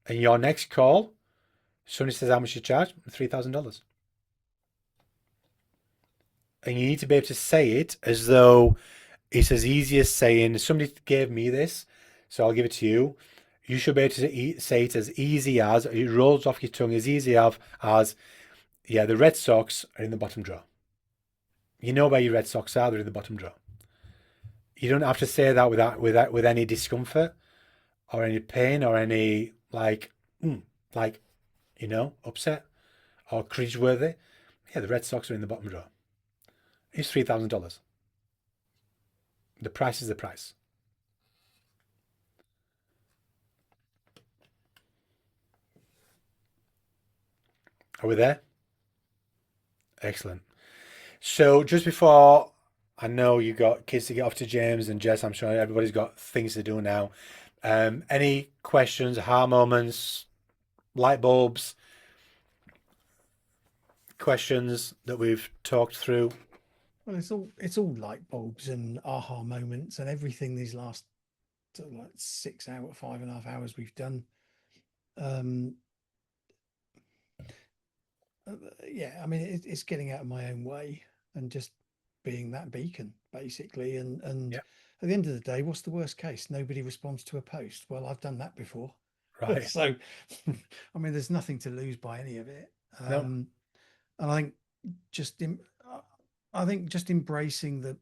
And your next call, somebody says how much you charge, $3,000. And you need to be able to say it as though it's as easy as saying, somebody gave me this, so I'll give it to you. You should be able to say it as easy as, it rolls off your tongue as easy as, yeah, the Red Sox are in the bottom drawer. You know where your Red Sox are, they're in the bottom drawer. You don't have to say that with any discomfort or any pain or any upset or cringeworthy. Yeah, the Red Sox are in the bottom drawer. It's $3,000. The price is the price. Are we there? Excellent. So just before, I know you got kids to get off to James and Jess, I'm sure everybody's got things to do now. Any questions, aha moments, light bulbs, questions that we've talked through? Well, it's all light bulbs and aha moments and everything these last sort of like 6 hour, 5.5 hours we've done. Yeah, I mean it's getting out of my own way and just being that beacon basically, and Yeah. at the end of the day, what's the worst case? Nobody responds to a post. Well, I've done that before. Right. So, I mean, there's nothing to lose by any of it. No. And I think just, I think just embracing the,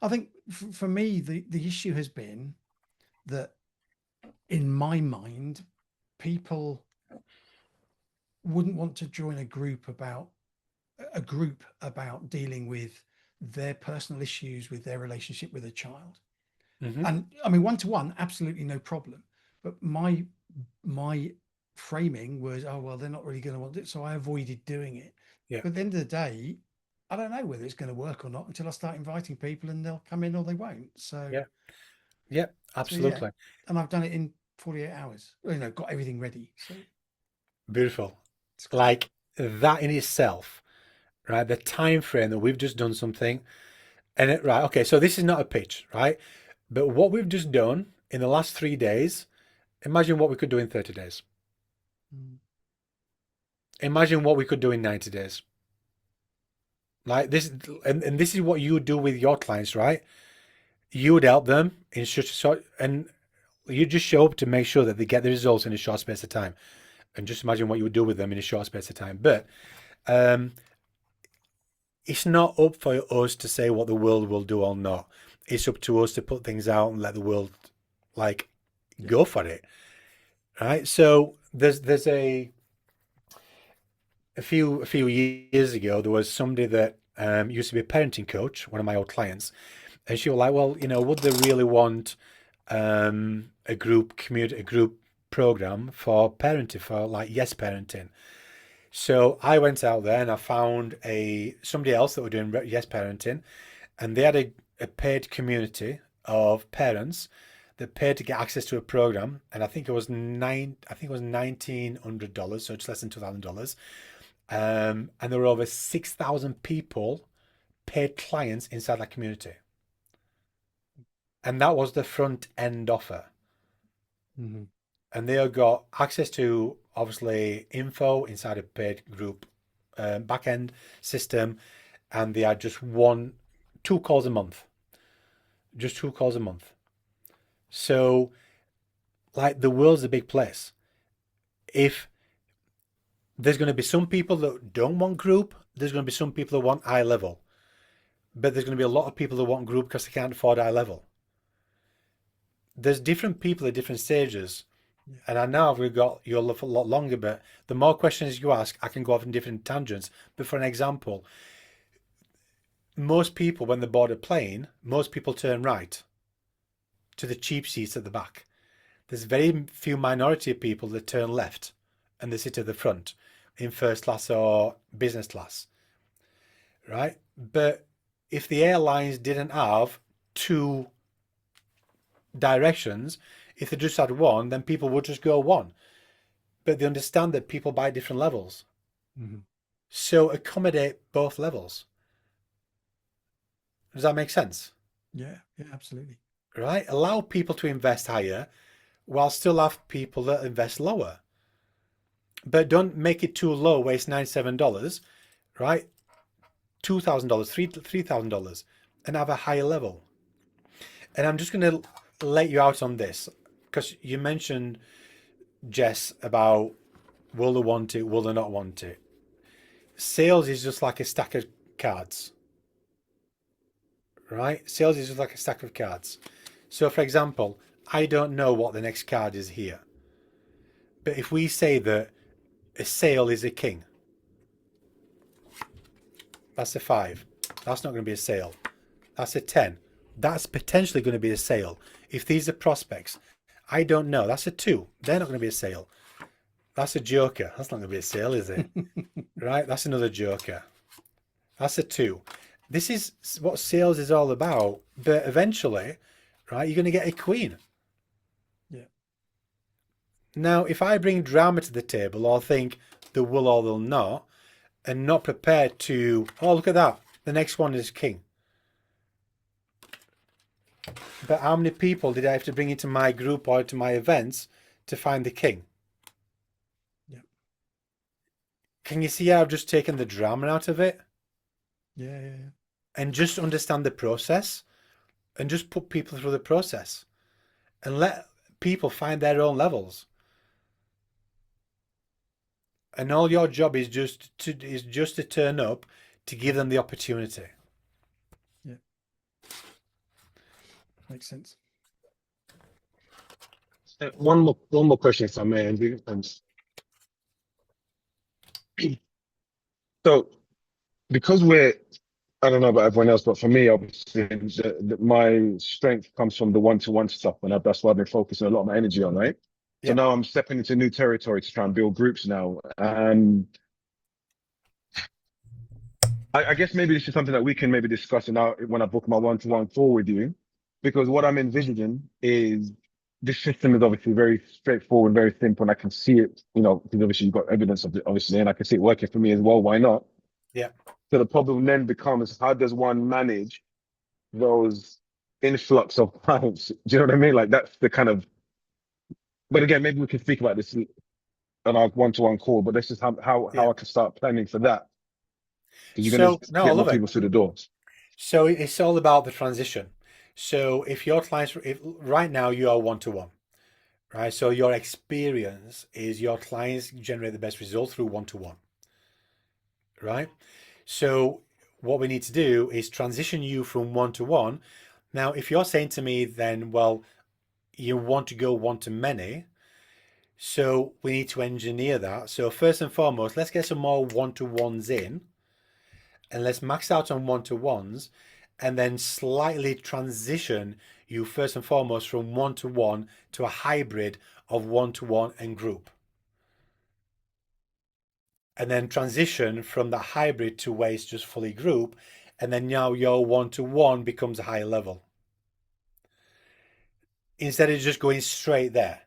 I think for me, the issue has been that in my mind, people wouldn't want to join a group about dealing with their personal issues with their relationship with a child. Hmm. And I mean, one to one, absolutely no problem. But my framing was, oh well, they're not really going to want it, so I avoided doing it. Yeah. But at the end of the day, I don't know whether it's going to work or not until I start inviting people, and they'll come in or they won't. So Yeah. Yeah. so yeah, Absolutely. and I've done it in 48 hours. You know, got everything ready. So Beautiful. it's great. Like that in itself, right? The time frame that we've just done something, and right, okay, so this is not a pitch, right? But what we've just done in the last 3 days, imagine what we could do in 30 days. Mm. Imagine what we could do in 90 days. Like this, and this is what you would do with your clients, right? You would help them in such a short, and you just show up to make sure that they get the results in a short space of time. And just imagine what you would do with them in a short space of time. But um, it's not up for us to say what the world will do or not. It's up to us to put things out and let the world like go for it, right? So there's a few years ago there was somebody that used to be a parenting coach, one of my old clients, and she was like, well, would they really want a group program for parenting, for like yes parenting? So I went out there and I found somebody else that were doing yes parenting, and they had a paid community of parents that paid to get access to a program, and I think it was $1,900, so just less than $2,000. And there were over 6,000 people, paid clients inside that community, and that was the front end offer. Mm-hmm. And they got access to obviously info inside a paid group back end system, and they had just 2 calls a month, just 2 calls a month. So, like, the world's a big place. If there's going to be some people that don't want group, there's going to be some people that want eye level, but there's going to be a lot of people that want group because they can't afford eye level. There's different people at different stages. Yeah. And I know we've got you a lot longer, but the more questions you ask, I can go off in different tangents. But for an example, most people, when they board a plane, most people turn right to the cheap seats at the back. There's very few minority of people that turn left and they sit at the front in first class or business class, right? But if the airlines didn't have two directions, if they just had one, then people would just go one. But they understand that people buy different levels. Mm-hmm. So accommodate both levels. Does that make sense? Yeah, absolutely. Right? Allow people to invest higher while still have people that invest lower. But don't make it too low, waste $97, right? $2,000, $3,000, and have a higher level. And I'm just going to let you out on this because you mentioned, Jess, about will they want it, will they not want it? Sales is just like a stack of cards, right? Sales is just like a stack of cards. So, for example, I don't know what the next card is here. But if we say that a sale is a king, that's a 5. That's not going to be a sale. That's a 10. That's potentially going to be a sale. If these are prospects, I don't know. That's a 2. They're not going to be a sale. That's a joker. That's not going to be a sale, is it? Right? That's another joker. That's a 2. This is what sales is all about. But eventually, right, you're going to get a queen. Yeah. Now, if I bring drama to the table or think they will or they'll not, and not prepared to, oh, look at that. The next one is king. But how many people did I have to bring into my group or to my events to find the king? Yeah. Can you see how I've just taken the drama out of it? Yeah. And just understand the process. and just put people through the process and let people find their own levels. And all your job is just to turn up to give them the opportunity. Yeah. Makes sense. One more question, if I may, Andrew. So, because I don't know about everyone else, but for me, obviously, my strength comes from the one-to-one stuff, and that's why I've been focusing a lot of my energy on, right? So Yeah. now I'm stepping into new territory to try and build groups now. And I guess maybe this is something that we can maybe discuss when I book my one-to-one call with you, because what I'm envisioning is this system is obviously very straightforward, very simple, and I can see it, because obviously you've got evidence of it, obviously, and I can see it working for me as well. Why not? Yeah. So the problem then becomes, how does one manage those influx of clients? Do you know what I mean? Like that's the kind of, but again, maybe we can speak about this on our one-to-one call, but this is how Yeah. I can start planning for that. Because you're going So to no, I get more love it. people through the doors. So it's all about the transition. So if your clients, if right now you are one-to-one, right? So your experience is your clients generate the best results through one-to-one, right? So what we need to do is transition you from one-to-one. Now, if you're saying to me, then, well, you want to go one-to-many, so we need to engineer that. So first and foremost, let's get some more one-to-ones in, and let's max out on one-to-ones, and then slightly transition you first and foremost from one-to-one to a hybrid of one-to-one and group. And then transition from the hybrid to where it's just fully group. And then now your one-to-one becomes a higher level. Instead of just going straight there.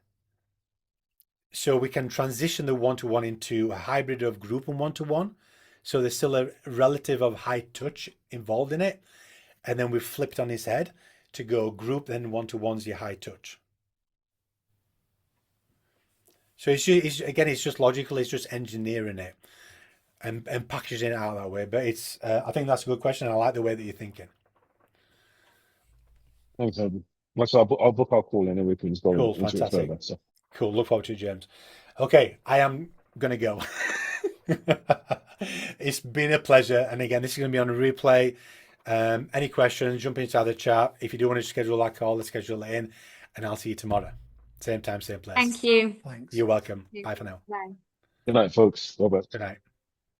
So we can transition the one-to-one into a hybrid of group and one-to-one. So there's still a relative of high touch involved in it. And then we've flipped on his head to go group, then one-to-one's your high touch. So it's just logical. It's just engineering it and packaging it out that way. But I think that's a good question. I like the way that you're thinking. Thanks, Andrew. So I'll book our call and then we can just go Cool, into it fantastic. further. So. Cool. Look forward to it, James. Okay, I am gonna go. It's been a pleasure. And again, this is gonna be on a replay. Any questions, jump into the chat. If you do want to schedule that call, let's schedule it in, and I'll see you tomorrow. Same time, same place. Thank you. Thanks. You're welcome. Bye for now. Bye. Good night, folks. Bye-bye. Good night.